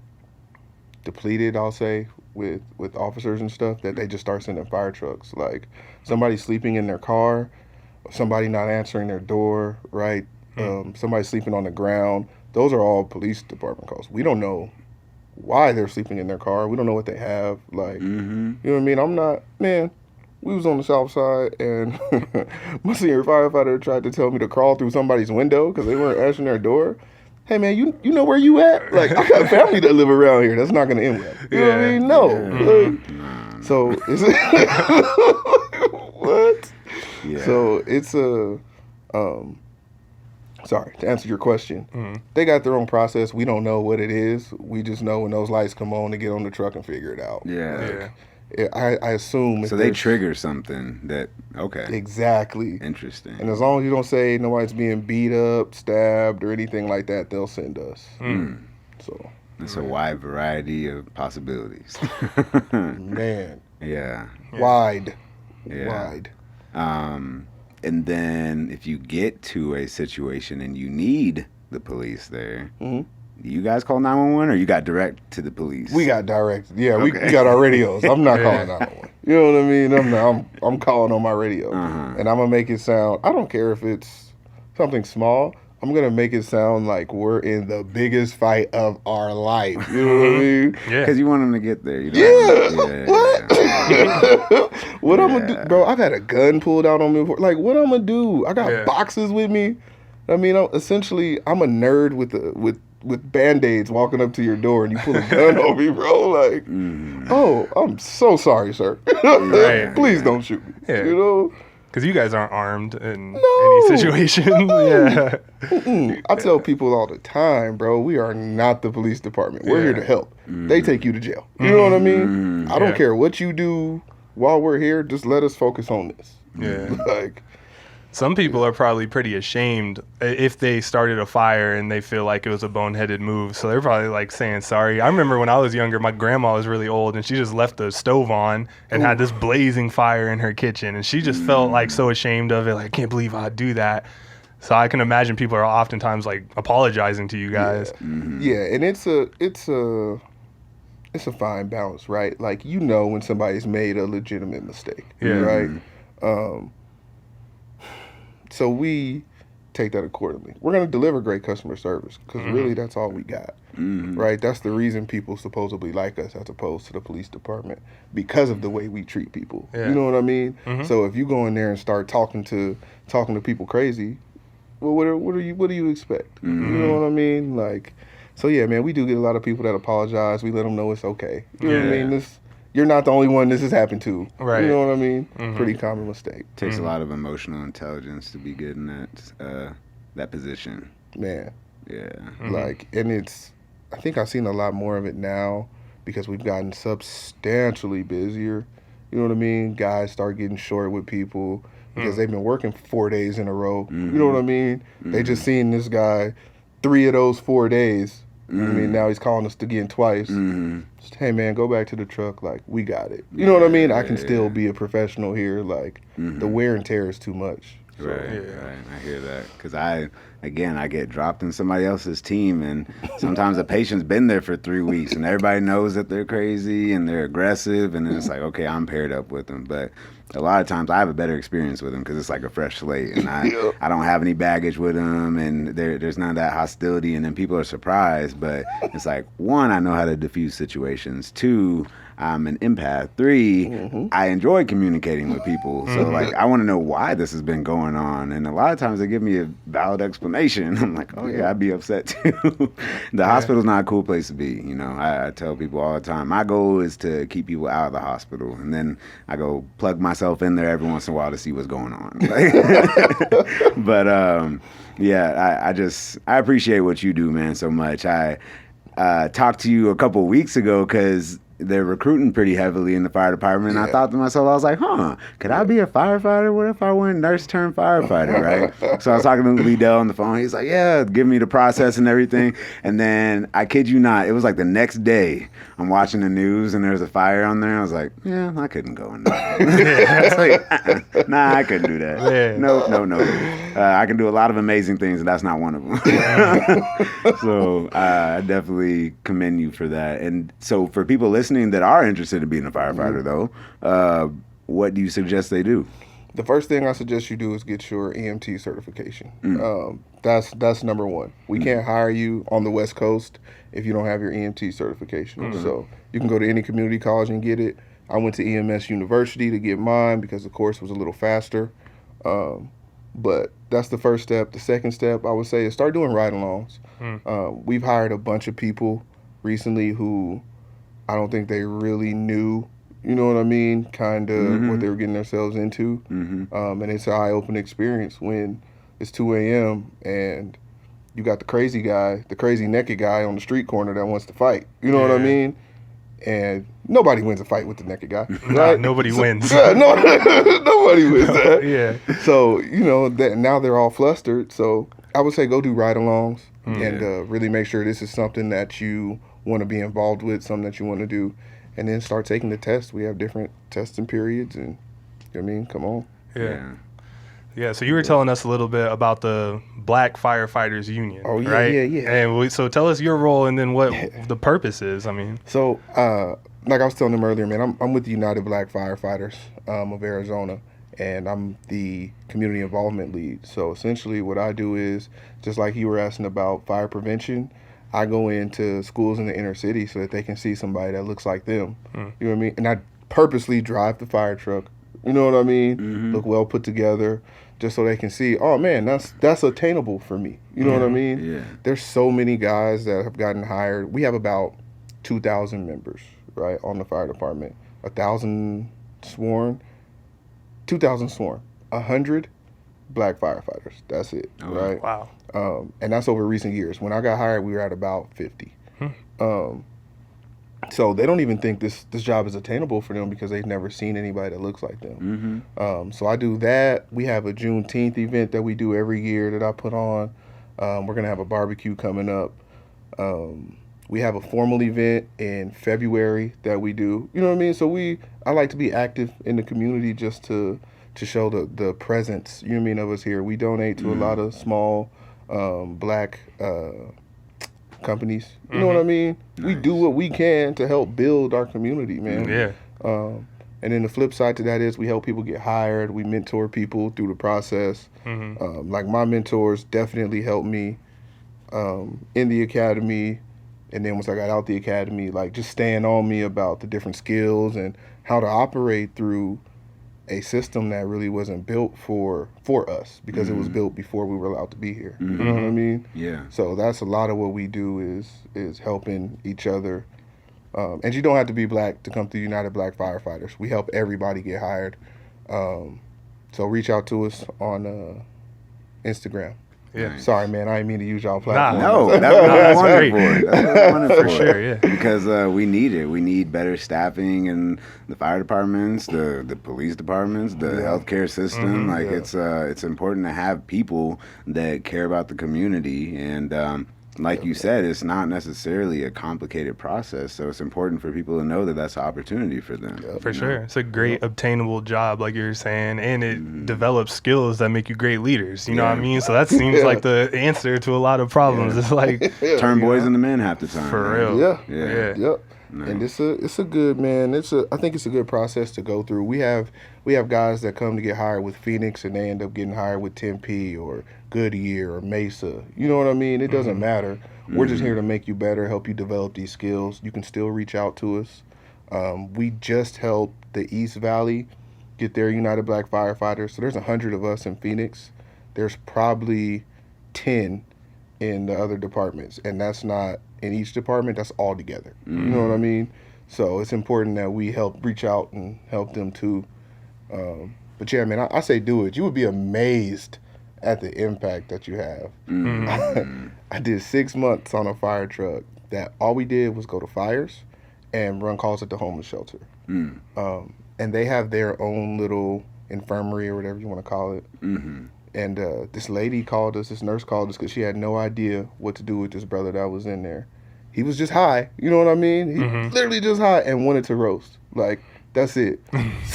depleted, I'll say, with officers and stuff, that they just start sending fire trucks. Like somebody sleeping in their car, somebody not answering their door, right? Somebody sleeping on the ground. Those are all police department calls. We don't know why they're sleeping in their car. We don't know what they have. Like, you know what I mean? We was on the south side and my senior firefighter tried to tell me to crawl through somebody's window because they weren't answering their door. Hey man, you know where you at? Like, I got family that live around here. That's not gonna end well. You know what I mean? No. Like, so it's what? Yeah. So it's sorry, to answer your question, they got their own process. We don't know what it is. We just know when those lights come on to get on the truck and figure it out. Yeah. I assume. So they trigger something that, okay. Exactly. Interesting. And as long as you don't say nobody's being beat up, stabbed, or anything like that, they'll send us. So. It's a wide variety of possibilities. Man. Yeah. Wide. Yeah. Wide. And then if you get to a situation and you need the police there, do you guys call 911 or you got direct to the police? We got direct. Yeah, we got our radios. I'm not calling 911. You know what I mean? I'm calling on my radio. And I'm going to make it sound, I don't care if it's something small. I'm going to make it sound like we're in the biggest fight of our life. You know what I mean? Yeah. Because you want them to get there. You know? What? What I'm going to do? Bro, I've had a gun pulled out on me before. Like, what I'm going to do? I got boxes with me. I mean, essentially, I'm a nerd with Band-Aids walking up to your door and you pull a gun on me, bro. Like, oh, I'm so sorry, sir. Please don't shoot me. Yeah. You know? Because you guys aren't armed in any situation. I tell people all the time, bro, we are not the police department. We're here to help. They take you to jail. You know what I mean? I don't care what you do while we're here. Just let us focus on this. Yeah. Like, some people are probably pretty ashamed if they started a fire and they feel like it was a boneheaded move. So they're probably like saying sorry. I remember when I was younger, my grandma was really old and she just left the stove on and had this blazing fire in her kitchen. And she just felt like so ashamed of it. Like, I can't believe I'd do that. So I can imagine people are oftentimes like apologizing to you guys. Yeah, and it's a fine balance, right? Like, you know when somebody's made a legitimate mistake, right? So we take that accordingly. We're going to deliver great customer service because really that's all we got, right? That's the reason people supposedly like us as opposed to the police department, because of the way we treat people. You know what I mean? So if you go in there and start talking to people crazy, well, what do you expect? You know what I mean? Like, so yeah, man, we do get a lot of people that apologize. We let them know it's okay. You know what I mean? You're not the only one this has happened to. Right. You know what I mean? Pretty common mistake. Takes a lot of emotional intelligence to be good in that position. Man. Yeah. Like, and I think I've seen a lot more of it now because we've gotten substantially busier. You know what I mean? Guys start getting short with people because they've been working 4 days in a row. You know what I mean? They just seen this guy 3 of those 4 days. I mean, now he's calling us again twice. Just, hey, man, go back to the truck. Like, we got it. You know what I mean? I can still be a professional here. Like, the wear and tear is too much. So. Right. I hear that. Because I get dropped in somebody else's team, and sometimes the patient's been there for 3 weeks, and everybody knows that they're crazy and they're aggressive, and then it's like, okay, I'm paired up with them. But a lot of times I have a better experience with them because it's like a fresh slate, and I don't have any baggage with them, and there's none of that hostility, and then people are surprised. But it's like, 1, I know how to diffuse situations. 2, I'm an empath. 3, I enjoy communicating with people. So like, I want to know why this has been going on, and a lot of times they give me a valid explanation. I'm like, oh yeah, I'd be upset too. The hospital's not a cool place to be. You know, I tell people all the time, my goal is to keep people out of the hospital, and then I go plug myself in there every once in a while to see what's going on. But I appreciate what you do, man, so much. I talked to you a couple of weeks ago because they're recruiting pretty heavily in the fire department. And I thought to myself, I was like, could I be a firefighter? What if I went nurse turned firefighter, right? So I was talking to Leedell on the phone. He's like, yeah, give me the process and everything. And then, I kid you not, it was like the next day, I'm watching the news and there's a fire on there. I was like, yeah, I couldn't go in there. It's like, nah, I couldn't do that. Yeah. No. I can do a lot of amazing things, and that's not one of them. So I definitely commend you for that. And so for people listening that are interested in being a firefighter, though, what do you suggest they do? The first thing I suggest you do is get your EMT certification. That's number one. We can't hire you on the West Coast if you don't have your EMT certification. So you can go to any community college and get it. I went to EMS University to get mine because the course was a little faster. But that's the first step. The second step, I would say, is start doing ride-alongs. We've hired a bunch of people recently who I don't think they really knew, you know what I mean, kind of what they were getting themselves into. And it's an eye-opening experience when it's 2 a.m. and you got the crazy naked guy on the street corner that wants to fight. You know what I mean? And nobody wins a fight with the naked guy. Right? Nobody wins. Nobody wins that. So, you know, now they're all flustered. So I would say go do ride-alongs and really make sure this is something that you want to be involved with, something that you want to do, and then start taking the test. We have different testing periods, and you know what I mean, come on. Yeah, so you were telling us a little bit about the Black Firefighters Union, right? Yeah. And so tell us your role and then what the purpose is, I mean. So, like I was telling them earlier, man, I'm with the United Black Firefighters of Arizona, and I'm the community involvement lead. So essentially what I do is, just like you were asking about fire prevention, I go into schools in the inner city so that they can see somebody that looks like them. You know what I mean? And I purposely drive the fire truck. You know what I mean? Look well put together, just so they can see, oh man, that's attainable for me. You know what I mean? Yeah. There's so many guys that have gotten hired. We have about 2,000 members, right, on the fire department. 1,000 sworn, 2,000 sworn, 100 black firefighters. That's it, right? Wow. And that's over recent years. When I got hired, we were at about 50. So they don't even think this job is attainable for them because they've never seen anybody that looks like them. So I do that. We have a Juneteenth event that we do every year that I put on. We're going to have a barbecue coming up. We have a formal event in February that we do. You know what I mean? So I like to be active in the community just to show the presence, you know what I mean, of us here. We donate to a lot of small black companies. You know what I mean? Nice. We do what we can to help build our community, man. Yeah. And then the flip side to that is we help people get hired. We mentor people through the process. Like my mentors definitely helped me in the academy. And then once I got out the academy, like just staying on me about the different skills and how to operate through a system that really wasn't built for us because it was built before we were allowed to be here. You know what I mean? Yeah. So that's a lot of what we do is helping each other. And you don't have to be black to come to United Black Firefighters. We help everybody get hired. So reach out to us on Instagram. Yeah. Nice. Sorry, man. I didn't mean to use y'all platform. No, that's what I wanted great. for. That's what I wanted For for. sure, yeah. Because we need it. We need better staffing in the fire departments, the police departments, the healthcare system. It's important to have people that care about the community. And like you said, it's not necessarily a complicated process. So it's important for people to know that that's an opportunity for them. For sure. It's a great obtainable job, like you were saying, and it develops skills that make you great leaders. You know what I mean? So that seems like the answer to a lot of problems. It's like Turn boys into men half the time. For man. real. Yeah. Yeah. Nice. And it's a good, man. I think it's a good process to go through. We have guys that come to get hired with Phoenix and they end up getting hired with Tempe or Goodyear or Mesa. You know what I mean? It doesn't matter. We're just here to make you better, help you develop these skills. You can still reach out to us. We just helped the East Valley get their United Black Firefighters. So there's 100 of us in Phoenix. There's probably 10 in the other departments, and that's not in each department, that's all together. You know what I mean? So it's important that we reach out and help them too. But yeah, man, I say do it. You would be amazed at the impact that you have. I did 6 months on a fire truck that all we did was go to fires and run calls at the homeless shelter. And they have their own little infirmary or whatever you want to call it. And this lady called us, this nurse called us because she had no idea what to do with this brother that was in there. He was just high, you know what I mean? He literally just high and wanted to roast. Like, that's it. That's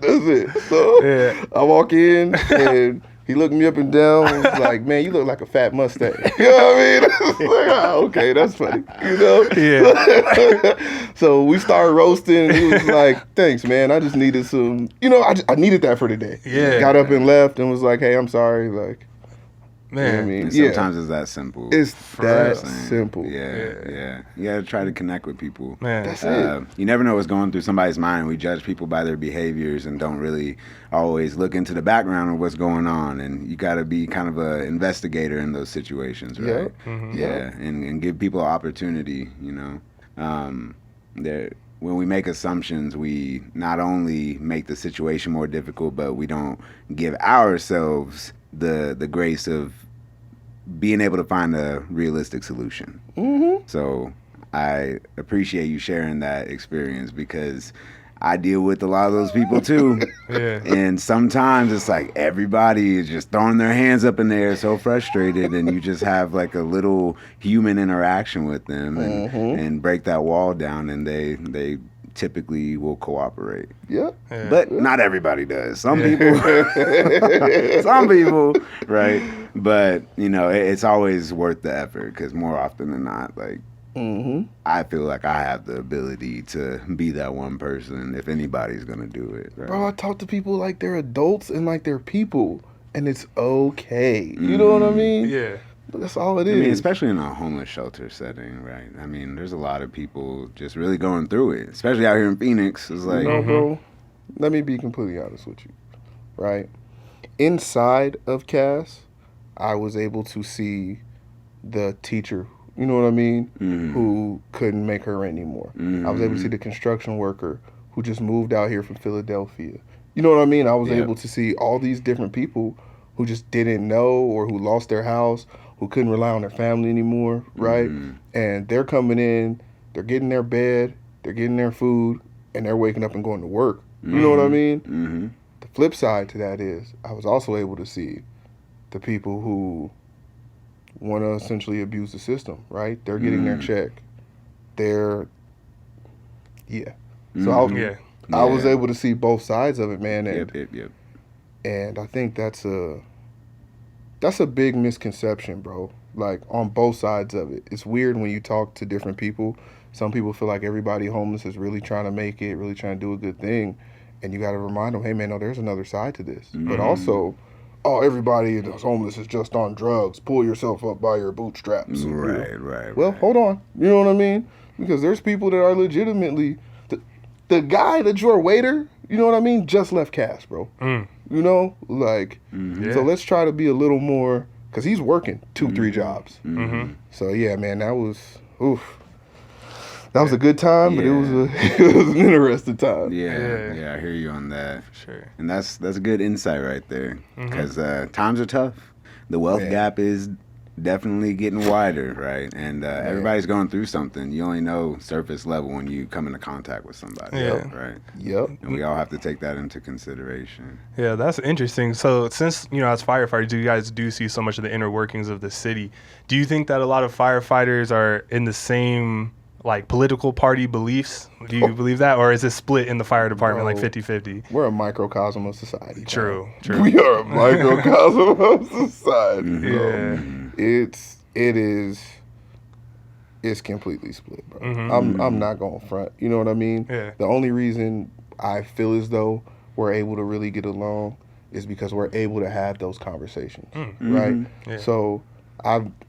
it. So I walk in and he looked me up and down and was like, man, you look like a fat Mustang. You know what I mean? Like, oh, okay, that's funny. You know? Yeah. So we started roasting. He was like, thanks, man. I just needed some, I needed that for today. Yeah. Got up and left and was like, hey, I'm sorry. Like, Man. you know what I mean? And sometimes it's that simple. It's that real. simple. Yeah. You gotta try to connect with people. Man. That's it. You never know what's going through somebody's mind. We judge people by their behaviors and don't really always look into the background of what's going on. And you gotta be kind of an investigator in those situations, right? Yeah. And give people opportunity. When we make assumptions, we not only make the situation more difficult, but we don't give ourselves the grace of being able to find a realistic solution. So I appreciate you sharing that experience because I deal with a lot of those people too. Yeah. And sometimes it's like everybody is just throwing their hands up in the air, so frustrated, and you just have like a little human interaction with them and break that wall down, and they typically will cooperate. Yep. Yeah. But not everybody does. Some people, right? But it's always worth the effort, because more often than not, like, I feel like I have the ability to be that one person if anybody's gonna do it. Right? Bro, I talk to people like they're adults and like they're people, and it's okay. You know what I mean? Yeah. That's all it is. I mean, especially in a homeless shelter setting, right? I mean, there's a lot of people just really going through it, especially out here in Phoenix. It's like, bro, let me be completely honest with you, right? Inside of Cass, I was able to see the teacher, you know what I mean, who couldn't make her rent anymore. I was able to see the construction worker who just moved out here from Philadelphia. You know what I mean? I was able to see all these different people who just didn't know, or who lost their house, who couldn't rely on their family anymore, right? And they're coming in, they're getting their bed, they're getting their food, and they're waking up and going to work. You know what I mean? The flip side to that is I was also able to see the people who want to essentially abuse the system, right? They're getting their check. So I was able to see both sides of it, man. And, Yep. And I think that's a big misconception, bro. Like, on both sides of it. It's weird when you talk to different people. Some people feel like everybody homeless is really trying to make it, really trying to do a good thing. And you got to remind them, hey, man, no, there's another side to this. But also, everybody that's homeless is just on drugs. Pull yourself up by your bootstraps. Right. Well, hold on. You know what I mean? Because there's people that are legitimately... The guy, the drawer waiter, you know what I mean, just left Cass, bro. You know? Like, so let's try to be a little more... Because he's working 2-3 jobs. So, yeah, man, that was... Oof. That was a good time, but it was an interesting time. Yeah, I hear you on that. For sure. And that's a good insight right there, because times are tough. The wealth gap is definitely getting wider, right? And everybody's going through something. You only know surface level when you come into contact with somebody, right? Yep. And we all have to take that into consideration. Yeah, that's interesting. So since, as firefighters, you guys do see so much of the inner workings of the city, do you think that a lot of firefighters are in the same... like political party beliefs? Do you believe that? Or is it split in the fire department like 50-50? We're a microcosm of society. True. We are a microcosm of society. It's completely split, bro. I'm not going front. You know what I mean? Yeah. The only reason I feel as though we're able to really get along is because we're able to have those conversations, right? Yeah. So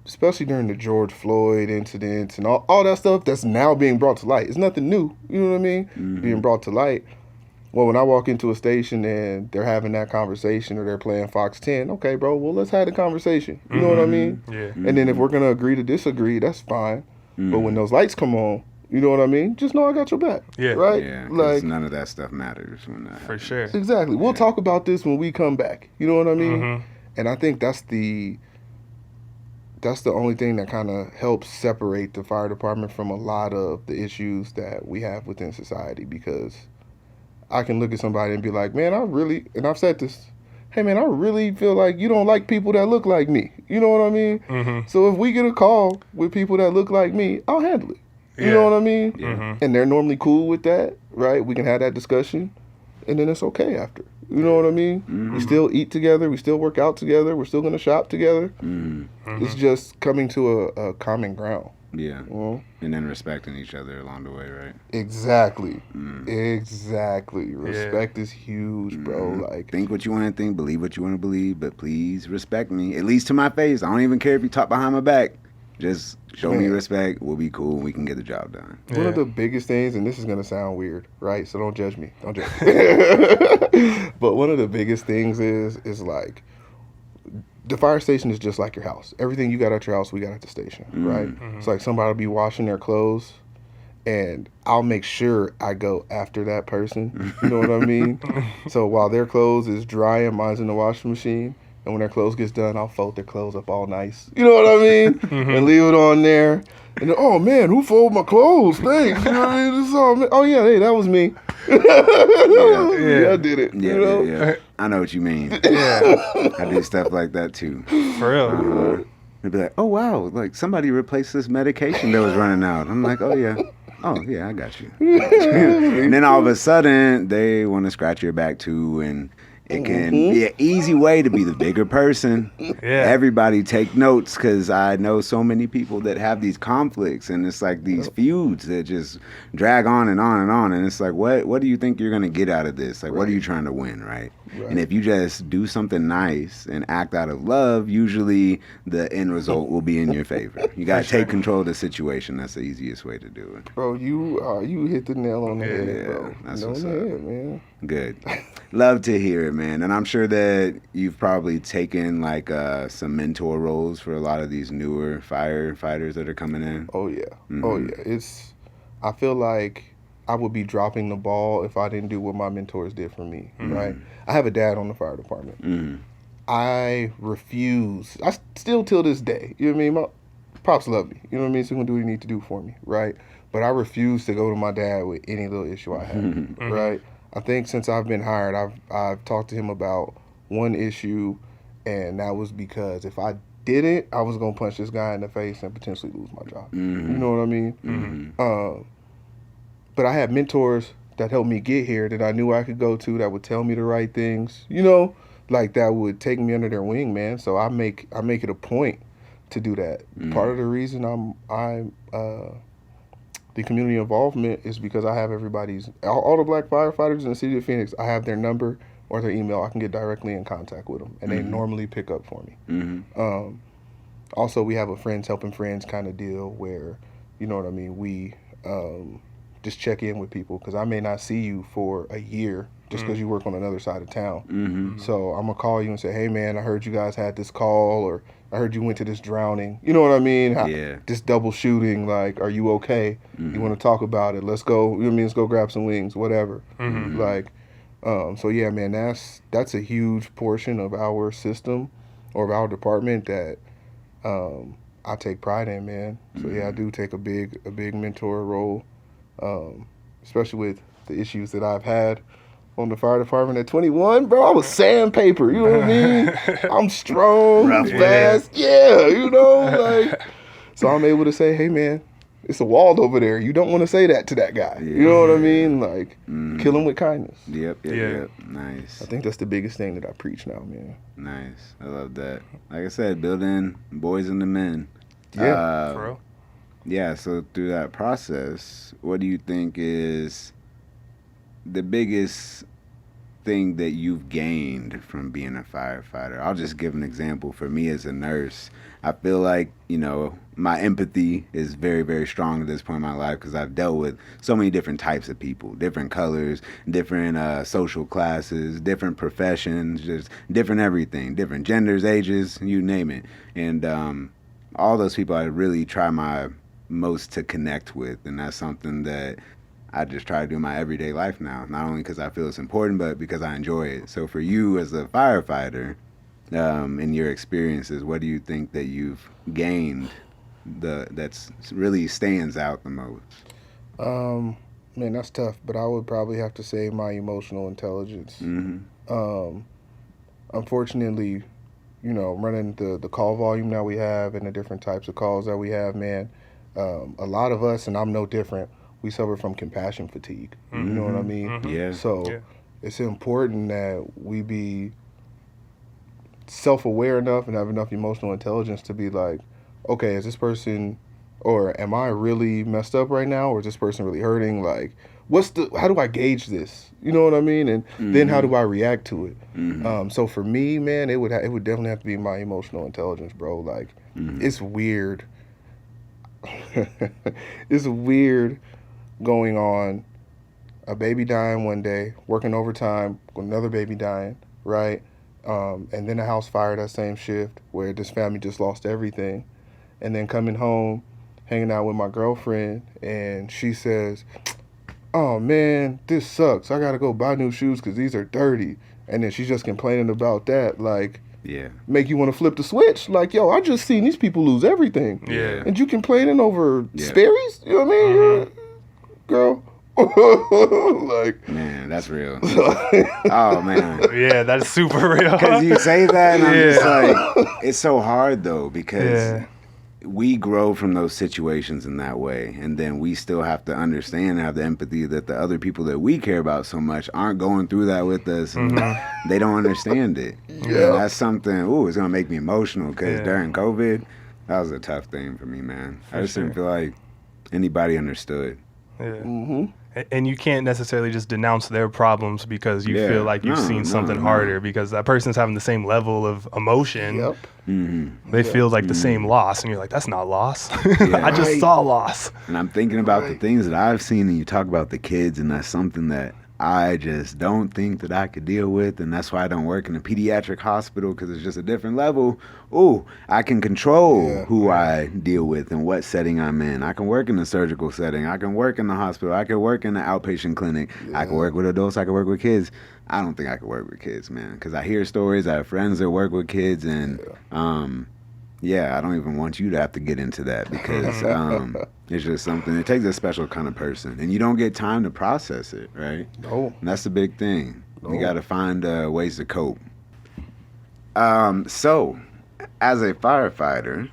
especially during the George Floyd incidents and all that stuff that's now being brought to light. It's nothing new, you know what I mean? Being brought to light. Well, when I walk into a station and they're having that conversation, or they're playing Fox 10, okay, bro, well, let's have the conversation. You know what I mean? Yeah. And then if we're going to agree to disagree, that's fine. But when those lights come on, you know what I mean? Just know I got your back. Yeah. Right? Yeah, like, none of that stuff matters when that happens. For sure. Exactly. We'll talk about this when we come back. You know what I mean? And I think that's the only thing that kind of helps separate the fire department from a lot of the issues that we have within society, because I can look at somebody and be like, man, and I've said this, hey, man, I really feel like you don't like people that look like me. You know what I mean? So if we get a call with people that look like me, I'll handle it. You know what I mean? And they're normally cool with that, right? We can have that discussion, and then it's okay after. You know what I mean? We still eat together. We still work out together. We're still going to shop together. It's just coming to a common ground. Yeah. And then respecting each other along the way, right? Exactly. Exactly. Respect is huge, bro. Like, think what you want to think, believe what you want to believe, but please respect me, at least to my face. I don't even care if you talk behind my back. Just show me respect. We'll be cool. We can get the job done. One of the biggest things, and this is going to sound weird, right? So don't judge me. Don't judge me. But one of the biggest things is like, the fire station is just like your house. Everything you got at your house, we got at the station, right? It's like somebody will be washing their clothes, and I'll make sure I go after that person. You know what I mean? So while their clothes is drying, mine's in the washing machine. And when their clothes gets done, I'll fold their clothes up all nice. You know what I mean? And leave it on there. And then, oh, man, who folded my clothes? Thanks. You know what I mean? Oh, yeah, hey, that was me. Yeah, I did it. Yeah, you know? yeah. I know what you mean. Yeah, I do stuff like that too. for real. They'd be like, "Oh wow, like somebody replaced this medication that was running out." I'm like, "Oh yeah, I got you." And then all of a sudden, they want to scratch your back too, and it can be an easy way to be the bigger person. Yeah. Everybody take notes, because I know so many people that have these conflicts, and it's like these feuds that just drag on and on and on. And it's like, what do you think you're gonna get out of this? Like, what are you trying to win, right? And if you just do something nice and act out of love, usually the end result will be in your favor. You gotta take control of the situation. That's the easiest way to do it. Bro, you hit the nail on the head, bro. That's what's up, man. Good. Love to hear it, man. And I'm sure that you've probably taken like some mentor roles for a lot of these newer firefighters that are coming in. Oh yeah. Oh yeah. I feel like I would be dropping the ball if I didn't do what my mentors did for me, right? I have a dad on the fire department. I refuse. I still till this day, you know what I mean? My pops love me, you know what I mean? So he's gonna do what he need to do for me, right? But I refuse to go to my dad with any little issue I have, right? I think since I've been hired, I've talked to him about one issue, and that was because if I didn't, I was gonna punch this guy in the face and potentially lose my job. You know what I mean? But I had mentors that helped me get here that I knew I could go to, that would tell me the right things, you know, like that would take me under their wing, man. So I make it a point to do that. Part of the reason I'm the community involvement is because I have all the black firefighters in the city of Phoenix, I have their number or their email. I can get directly in contact with them, and they normally pick up for me. Also, we have a friends helping friends kind of deal where, you know what I mean, we just check in with people, because I may not see you for a year just because you work on another side of town. So I'm going to call you and say, hey, man, I heard you guys had this call, or I heard you went to this drowning. You know what I mean? This double shooting, like, are you okay? You want to talk about it? Let's go, you know what I mean? Let's go grab some wings, whatever. Like, so yeah, man, that's a huge portion of our system or of our department that I take pride in, man. So yeah, I do take a big mentor role, especially with the issues that I've had on the fire department at 21, bro. I was sandpaper, you know what I mean? I'm strong, fast, you know, like, so I'm able to say, hey, man, it's a wall over there. You don't want to say that to that guy. You know what I mean? Like, kill him with kindness. Yep. Nice. I think that's the biggest thing that I preach now, man. Nice. I love that. Like I said, building boys into men. Yeah. For real? Yeah, so through that process, what do you think is the biggest thing that you've gained from being a firefighter? I'll just give an example. For me as a nurse, I feel like, you know, my empathy is very, very strong at this point in my life, because I've dealt with so many different types of people, different colors, different social classes, different professions, just different everything, different genders, ages, you name it. And all those people I really try my most to connect with, and that's something that I just try to do in my everyday life now, not only because I feel it's important, but because I enjoy it. So for you as a firefighter, in your experiences, what do you think that you've gained that's really stands out the most? Man, that's tough, but I would probably have to say my emotional intelligence. Unfortunately, you know, running the call volume that we have and the different types of calls that we have, man, a lot of us, and I'm no different, we suffer from compassion fatigue. You know what I mean? Yeah. So it's important that we be self-aware enough and have enough emotional intelligence to be like, okay, is this person, or am I really messed up right now, or is this person really hurting? Like, how do I gauge this? You know what I mean? And then how do I react to it? So for me, man, it would definitely have to be my emotional intelligence, bro. Like, it's weird. It's weird going on a baby dying one day, working overtime, another baby dying, right? And then a house fire that same shift where this family just lost everything. And then coming home, hanging out with my girlfriend, and she says, oh man, this sucks. I gotta go buy new shoes because these are dirty. And then she's just complaining about that, like, make you want to flip the switch. Like, yo, I just seen these people lose everything. Yeah. And you complaining over Sperry's? You know what I mean? Girl, Like, man, that's real. Oh man, Yeah, that's super real. because you say that, and I'm just like, it's so hard though, because we grow from those situations in that way, and then we still have to understand and have the empathy that the other people that we care about so much aren't going through that with us, and they don't understand it. And that's something. Ooh, it's gonna make me emotional, because during COVID, that was a tough thing for me, man. I just didn't feel like anybody understood. Yeah. And you can't necessarily just denounce their problems because you feel like you've seen something harder, because that person's having the same level of emotion. They feel like the same loss, and you're like, that's not loss. I just saw loss. And I'm thinking about the things that I've seen, and you talk about the kids, and that's something that I just don't think that I could deal with, and that's why I don't work in a pediatric hospital, because it's just a different level. Ooh, I can control who I deal with and what setting I'm in. I can work in a surgical setting. I can work in the hospital. I can work in the outpatient clinic. I can work with adults. I can work with kids. I don't think I could work with kids, man, because I hear stories. I have friends that work with kids, and I don't even want you to have to get into that, because it's just something. It takes a special kind of person, and you don't get time to process it, right? No. And that's the big thing. You got to find ways to cope. So, as a firefighter,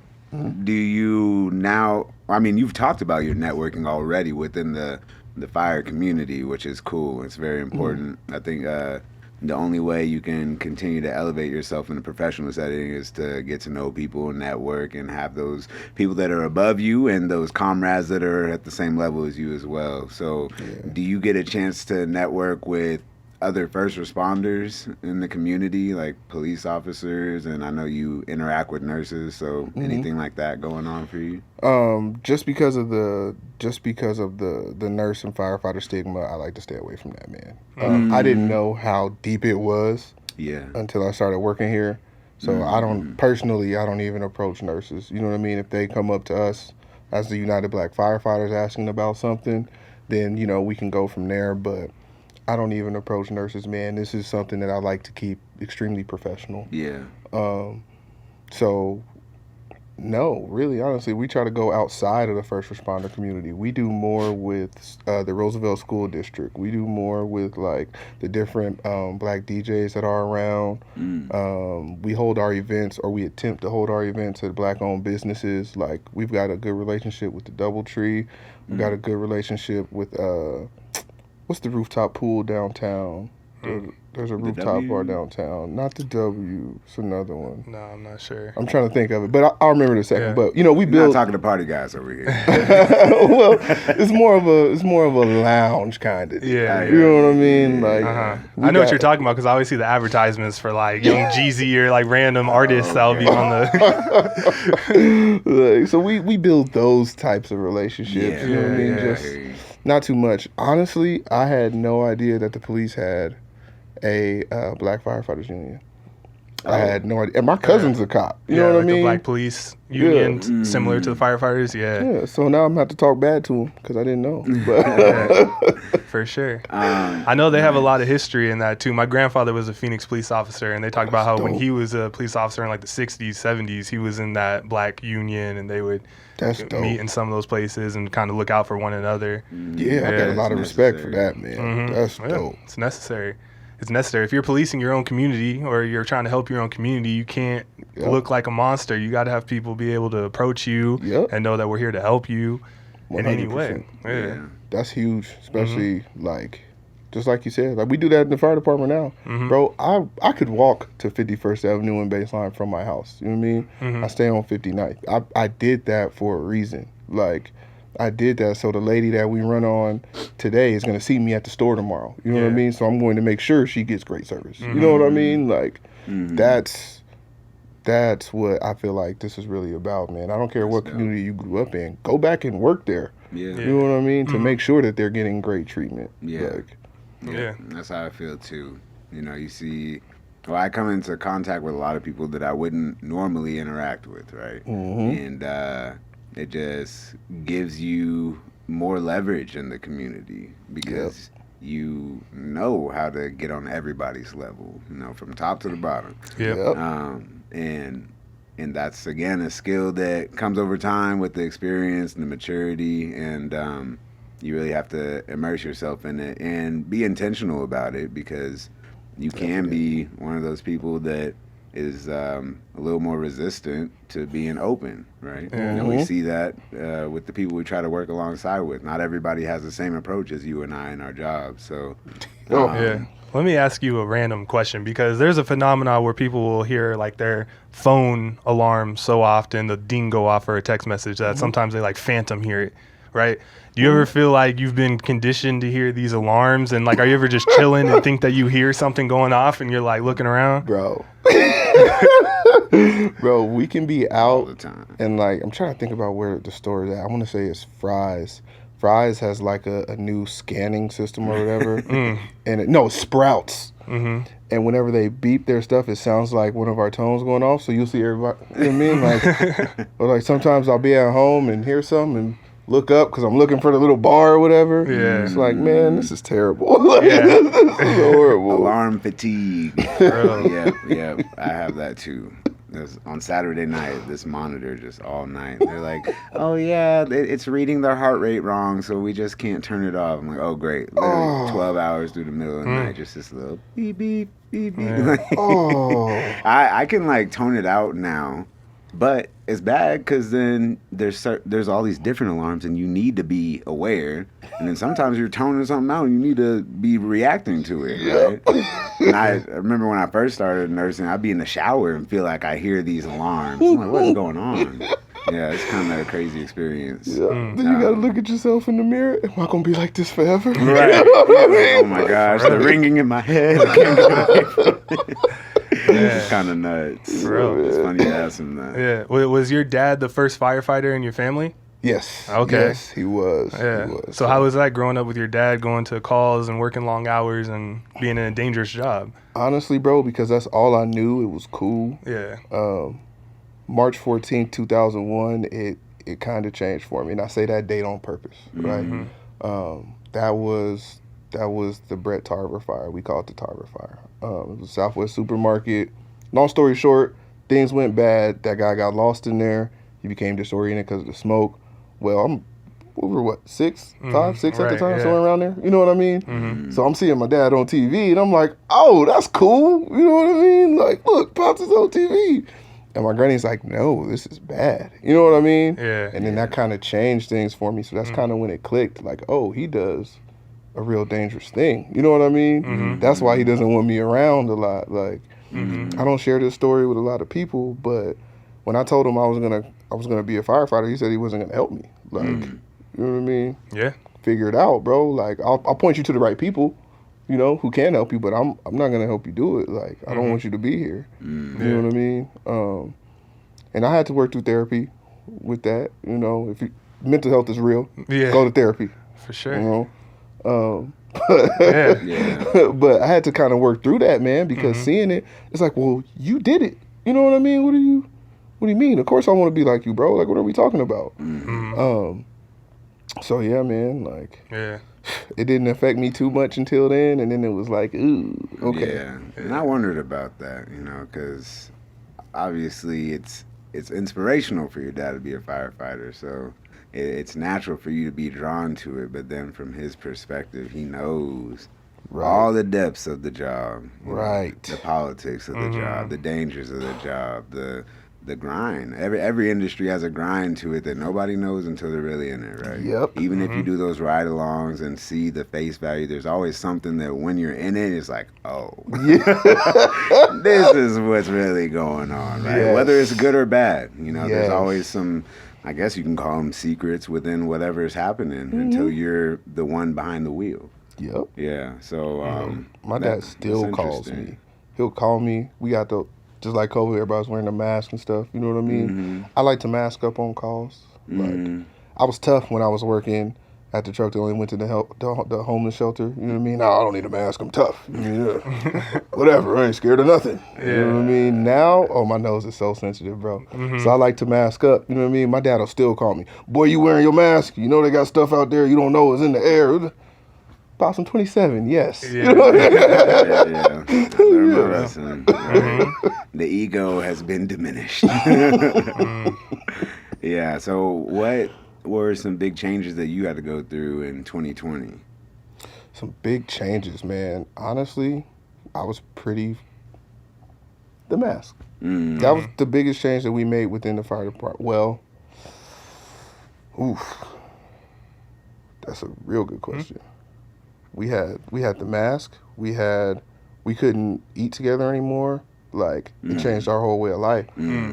do you now? I mean, you've talked about your networking already within the fire community, which is cool. It's very important. I think the only way you can continue to elevate yourself in a professional setting is to get to know people and network and have those people that are above you and those comrades that are at the same level as you as well. So do you get a chance to network with other first responders in the community, like police officers? And I know you interact with nurses, so anything like that going on for you? Just because of the nurse and firefighter stigma, I like to stay away from that, man. I didn't know how deep it was until I started working here. So I don't even approach nurses. You know what I mean? If they come up to us as the United Black Firefighters asking about something, then, we can go from there. But I don't even approach nurses, man. This is something that I like to keep extremely professional. Yeah. So, no, really, honestly, we try to go outside of the first responder community. We do more with the Roosevelt School District. We do more with, like, the different black DJs that are around. We hold our events, or we attempt to hold our events at black-owned businesses. Like, we've got a good relationship with the Doubletree. We've got a good relationship with... what's the rooftop pool downtown? There's a rooftop bar downtown. Not the W. It's another one. No, I'm not sure. I'm trying to think of it, but I'll remember in a second. But we You're build. not talking to party guys over here. Well, it's more of a lounge kind of. Yeah, you know what I mean? Like, I know what you're talking about, because I always see the advertisements for like Young Jeezy or like random artists that'll be on the. Like, so we build those types of relationships. You know what I mean? Just not too much. Honestly, I had no idea that the police had a black firefighters union. I had no idea. And my cousin's a cop. You know what I mean? The black police union, similar to the firefighters. Yeah. So now I'm gonna have to talk bad to him because I didn't know. But for sure. I know they have a lot of history in that too. My grandfather was a Phoenix police officer, and they talk about how when he was a police officer in like the 60s, 70s, he was in that black union, and they would meet in some of those places and kind of look out for one another. Yeah, I got a lot of respect for that, man. That's dope. It's necessary. It's necessary. If you're policing your own community or you're trying to help your own community, you can't look like a monster. You got to have people be able to approach you and know that we're here to help you 100%. In any way. Yeah. That's huge, especially like, just like you said, like we do that in the fire department now. Bro, I could walk to 51st Avenue and Baseline from my house. You know what I mean? I stay on 59th. I did that for a reason. Like, I did that so the lady that we run on today is going to see me at the store tomorrow. You know what I mean? So I'm going to make sure she gets great service. You know what I mean? Like, that's what I feel like this is really about, man. I don't care what community you grew up in. Go back and work there. You know what I mean? To make sure that they're getting great treatment. That's how I feel too. You see, I come into contact with a lot of people that I wouldn't normally interact with, right? And it just gives you more leverage in the community because you know how to get on everybody's level, from top to the bottom. And that's, again, a skill that comes over time with the experience and the maturity. And you really have to immerse yourself in it and be intentional about it, because you can be one of those people that is a little more resistant to being open, right? And we see that with the people we try to work alongside with. Not everybody has the same approach as you and I in our jobs. So, Let me ask you a random question, because there's a phenomenon where people will hear like their phone alarm so often, the ding go off or a text message, that sometimes they like phantom hear it, right? Do you ever feel like you've been conditioned to hear these alarms, and like, are you ever just chilling and think that you hear something going off and you're like looking around? Bro, we can be out all the time. And like, I'm trying to think about where the store is at. I want to say it's Fry's. Fry's has like a new scanning system or whatever. And Sprouts. And whenever they beep their stuff, it sounds like one of our tones going off. So you'll see everybody, you know what I mean? Like, or like sometimes I'll be at home and hear something and look up because I'm looking for the little bar or whatever. Yeah. It's like, man, this is terrible. This is horrible. Alarm fatigue. Yeah, I have that too. On Saturday night, this monitor just all night. They're like, oh yeah, it's reading their heart rate wrong, so we just can't turn it off. I'm like, oh great. Literally 12 hours through the middle of the night, just this little beep, beep, beep, beep. I can like tone it out now, but it's bad because then there's all these different alarms and you need to be aware. And then sometimes you're toning something out and you need to be reacting to it, right? And I remember when I first started nursing, I'd be in the shower and feel like I hear these alarms. I'm like, what's going on? Yeah, it's kind of a crazy experience. Yeah. Then you got to look at yourself in the mirror. Am I going to be like this forever? Right. Oh my gosh, the ringing in my head. I can't get away from it. It's kind of nuts. Bro. It's funny to ask him that. Yeah. Was your dad the first firefighter in your family? Yes. Okay. Yes, he was. Yeah. He was. So how was that growing up with your dad, going to calls and working long hours and being in a dangerous job? Honestly, bro, because that's all I knew. It was cool. Yeah. March 14th, 2001, it kind of changed for me. And I say that date on purpose, right? That was the Brett Tarver fire. We call it the Tarver fire. It was a Southwest supermarket. Long story short, things went bad. That guy got lost in there. He became disoriented because of the smoke. Well, we were what, 6 at the time, somewhere around there. You know what I mean? So I'm seeing my dad on TV, and I'm like, oh, that's cool. You know what I mean? Like, look, Pops is on TV. And my granny's like, no, this is bad. You know what I mean? Yeah. And then that kind of changed things for me. So that's kind of when it clicked. Like, oh, he does a real dangerous thing. You know what I mean? That's why he doesn't want me around a lot. Like, I don't share this story with a lot of people, but when I told him I was gonna be a firefighter, he said he wasn't gonna help me. Like, you know what I mean? Yeah. Figure it out, bro. Like, I'll point you to the right people, you know, who can help you, but I'm not gonna help you do it. Like, I don't want you to be here. You know what I mean? And I had to work through therapy with that. You know, mental health is real, go to therapy. For sure. You know? But I had to kind of work through that, man, because seeing it, it's like, well, you did it. You know what I mean? What do you mean? Of course I want to be like you, bro. Like, what are we talking about? So yeah, man, like, it didn't affect me too much until then, and then it was like, ooh, okay. Yeah, and I wondered about that, you know, because obviously it's inspirational for your dad to be a firefighter, so it's natural for you to be drawn to it, but then from his perspective, he knows all the depths of the job, you know, the politics of the job, the dangers of the job, the grind. Every industry has a grind to it that nobody knows until they're really in it, right? Yep. Even if you do those ride-alongs and see the face value, there's always something that when you're in it, it's like, oh, this is what's really going on, right? Whether it's good or bad, you know, there's always some, I guess you can call them secrets within whatever is happening until you're the one behind the wheel. Yep. Yeah, so... my dad still calls me. He'll call me. We got the... Just like COVID, everybody's wearing a mask and stuff. You know what I mean? I like to mask up on calls. Like, I was tough when I was working at the truck that only went to the homeless shelter. You know what I mean? No, I don't need a mask. I'm tough. Whatever. I ain't scared of nothing. You know what I mean? Now, my nose is so sensitive, bro. So I like to mask up. You know what I mean? My dad will still call me. Boy, you wearing your mask? You know they got stuff out there you don't know is in the air. Pops, I'm 27, yes. Yeah. Learn my lesson. Right? The ego has been diminished. Yeah, so were some big changes that you had to go through in 2020? Some big changes, man. Honestly, I was the mask. Mm. That was the biggest change that we made within the fire department. Well, that's a real good question. We had the mask. We couldn't eat together anymore. Like, it changed our whole way of life.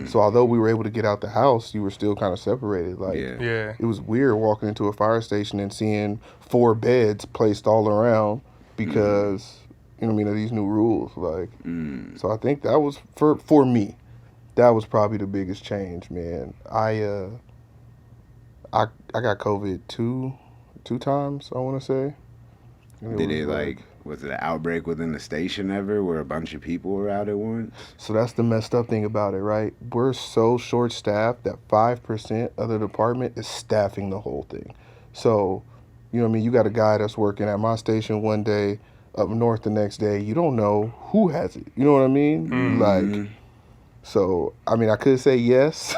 So although we were able to get out the house, you were still kind of separated. Like, it was weird walking into a fire station and seeing 4 beds placed all around because, you know what I mean, of these new rules. Like, so I think that was, for me, that was probably the biggest change, man. I got COVID two times, I want to say. Was it an outbreak within the station ever where a bunch of people were out at once? So that's the messed up thing about it, right? We're so short-staffed that 5% of the department is staffing the whole thing. So, you know what I mean? You got a guy that's working at my station one day, up north the next day. You don't know who has it. You know what I mean? Like, so, I mean, I could say yes.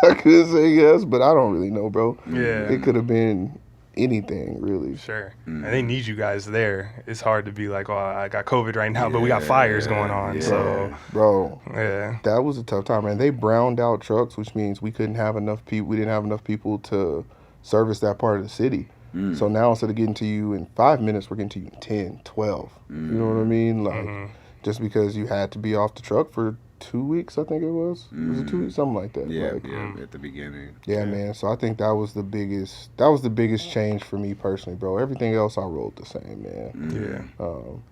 I could say yes, but I don't really know, bro. Yeah. It could have been anything, really. Sure. And they need you guys there. It's hard to be like, oh, I got COVID right now, but we got fires going on. So, bro, yeah, that was a tough time, man. They browned out trucks, which means we couldn't have enough people. We didn't have enough people to service that part of the city. So now instead of getting to you in 5 minutes, we're getting to you in 10, 12. You know what I mean? Like, just because you had to be off the truck for 2 weeks, I think it was. Was it 2 weeks? Something like that. Yeah, like, at the beginning. Yeah, man. So I think that was the biggest change for me personally, bro. Everything else I rolled the same, man. Well,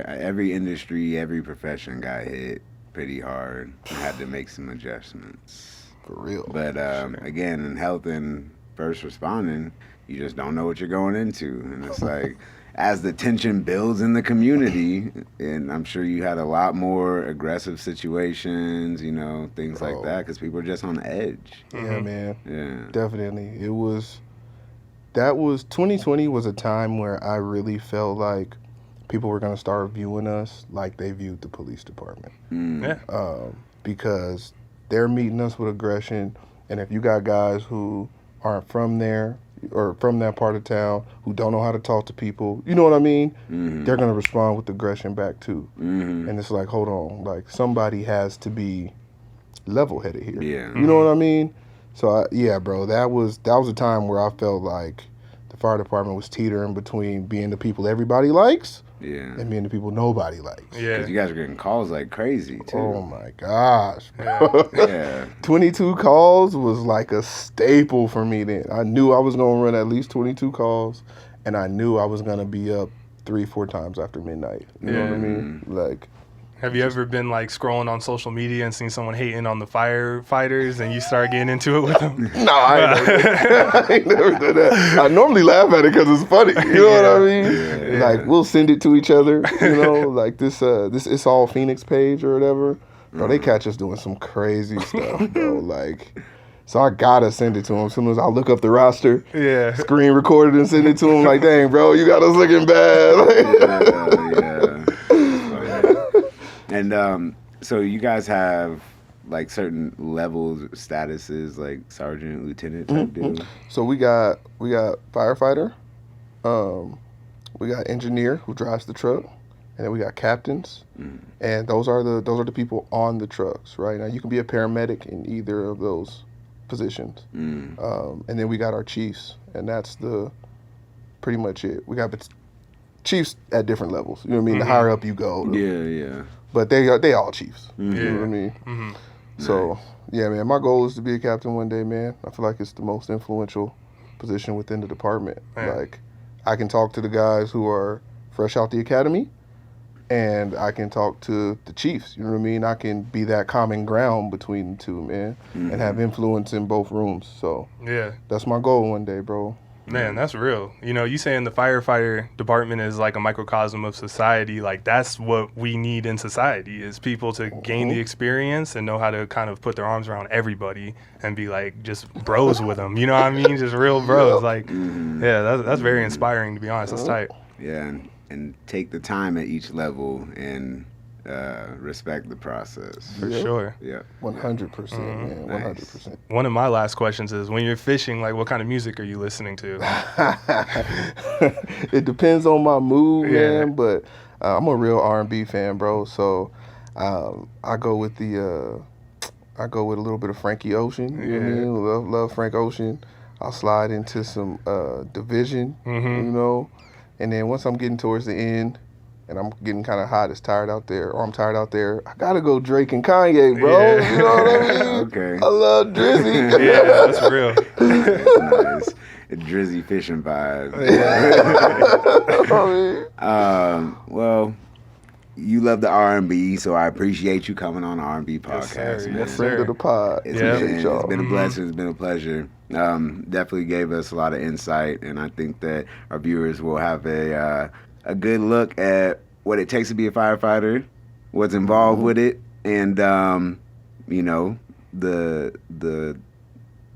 every industry, every profession got hit pretty hard. We had to make some adjustments. For real. But again, in health and first responding, you just don't know what you're going into. And it's like, as the tension builds in the community, and I'm sure you had a lot more aggressive situations, you know, things like that, because people are just on edge. Yeah, man. Yeah. Definitely. 2020 was a time where I really felt like people were going to start viewing us like they viewed the police department. Because they're meeting us with aggression, and if you got guys who aren't from there or from that part of town who don't know how to talk to people, you know what I mean? They're going to respond with aggression back too. And it's like, hold on, like somebody has to be level-headed here. Yeah. You know what I mean? So bro, that was a time where I felt like the fire department was teetering between being the people everybody likes and being the people nobody likes. Yeah. Because you guys are getting calls like crazy, too. Oh, my gosh, bro. Yeah. 22 calls was like a staple for me then. I knew I was going to run at least 22 calls, and I knew I was going to be up 3-4 times after midnight. You know what I mean? Like, have you ever been like scrolling on social media and seen someone hating on the firefighters and you start getting into it with them? No, I ain't never done that. I normally laugh at it because it's funny. You know what I mean? Like, we'll send it to each other, you know, like this It's All Phoenix page or whatever. Bro, they catch us doing some crazy stuff, bro. Like, so I gotta send it to them. As soon as I look up the roster, screen record it and send it to them. Like, dang, bro, you got us looking bad. And so you guys have like certain levels, statuses, like sergeant, lieutenant type deal. So we got firefighter, we got engineer who drives the truck, and then we got captains, and those are the people on the trucks. Right now, you can be a paramedic in either of those positions, and then we got our chiefs, and that's pretty much it. We got chiefs at different levels. You know what I mean? The higher up you go, but they all chiefs. You know what I mean? So, yeah, man, my goal is to be a captain one day, man. I feel like it's the most influential position within the department. Like, I can talk to the guys who are fresh out the academy, and I can talk to the chiefs. You know what I mean? I can be that common ground between the two, man, and have influence in both rooms. So, that's my goal one day, bro. Man, that's real. You know, you saying the firefighter department is like a microcosm of society. Like, that's what we need in society is people to gain the experience and know how to kind of put their arms around everybody and be like just bros with them. You know what I mean? Just real bros. Like, that's very inspiring, to be honest. That's tight. Yeah, and take the time at each level and respect the process. For sure. Yeah. 100%, man. 100%. One of my last questions is, when you're fishing, like, what kind of music are you listening to? It depends on my mood, man. But I'm a real R&B fan, bro. So I go with a little bit of Frankie Ocean. You know what I mean? Love Frank Ocean. I'll slide into some Division, you know. And then once I'm getting towards the end, and I'm getting kind of hot, it's tired out there, or I'm tired out there, I gotta go Drake and Kanye, bro. Yeah. You know what I mean? Okay. I love Drizzy. Yeah, that's real. That's nice. A Drizzy fishing vibe. Well, you love the R&B, so I appreciate you coming on the R&B podcast. Yes, sir. Man. Yes, Friend sir. of the pod. It's been a blessing. It's been a pleasure. Definitely gave us a lot of insight, and I think that our viewers will have a good look at what it takes to be a firefighter, what's involved with it, and you know, the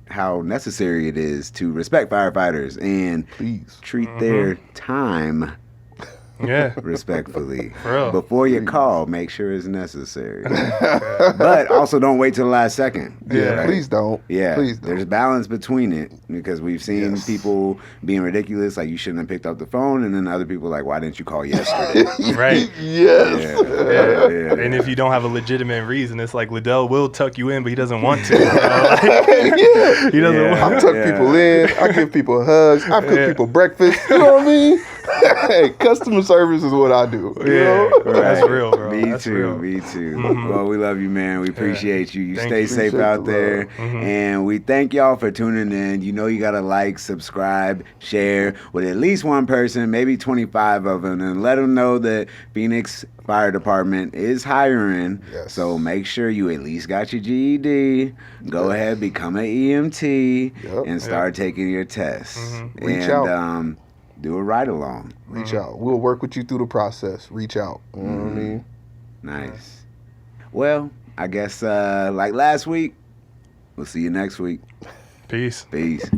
how necessary it is to respect firefighters and treat their time respectfully. Before you call, make sure it's necessary. But also don't wait till the last second. Yeah, please don't. Yeah, please don't. There's balance between it, because we've seen people being ridiculous, like you shouldn't have picked up the phone, and then other people like, why didn't you call yesterday? Right. Yes. Yeah. And if you don't have a legitimate reason, it's like Leedell will tuck you in, but he doesn't want to. He doesn't want I tuck people in. I give people hugs. I cook people breakfast. You know what I mean? Hey, customer service is what I do. You know? Right. That's real, bro. Me That's too. real. Me too. Well, we love you, man. We appreciate you. You Thank stay you. safe Appreciate out the there. love. And we thank y'all for tuning in. You know you got to like, subscribe, share with at least one person, maybe 25 of them, and let them know that Phoenix Fire Department is hiring. Yes. So make sure you at least got your GED. Go ahead, become an EMT, and start taking your tests. Reach out. Do a ride along. Reach out. We'll work with you through the process. Reach out. You know what I mean? Nice. Well, I guess like last week, we'll see you next week. Peace. Peace.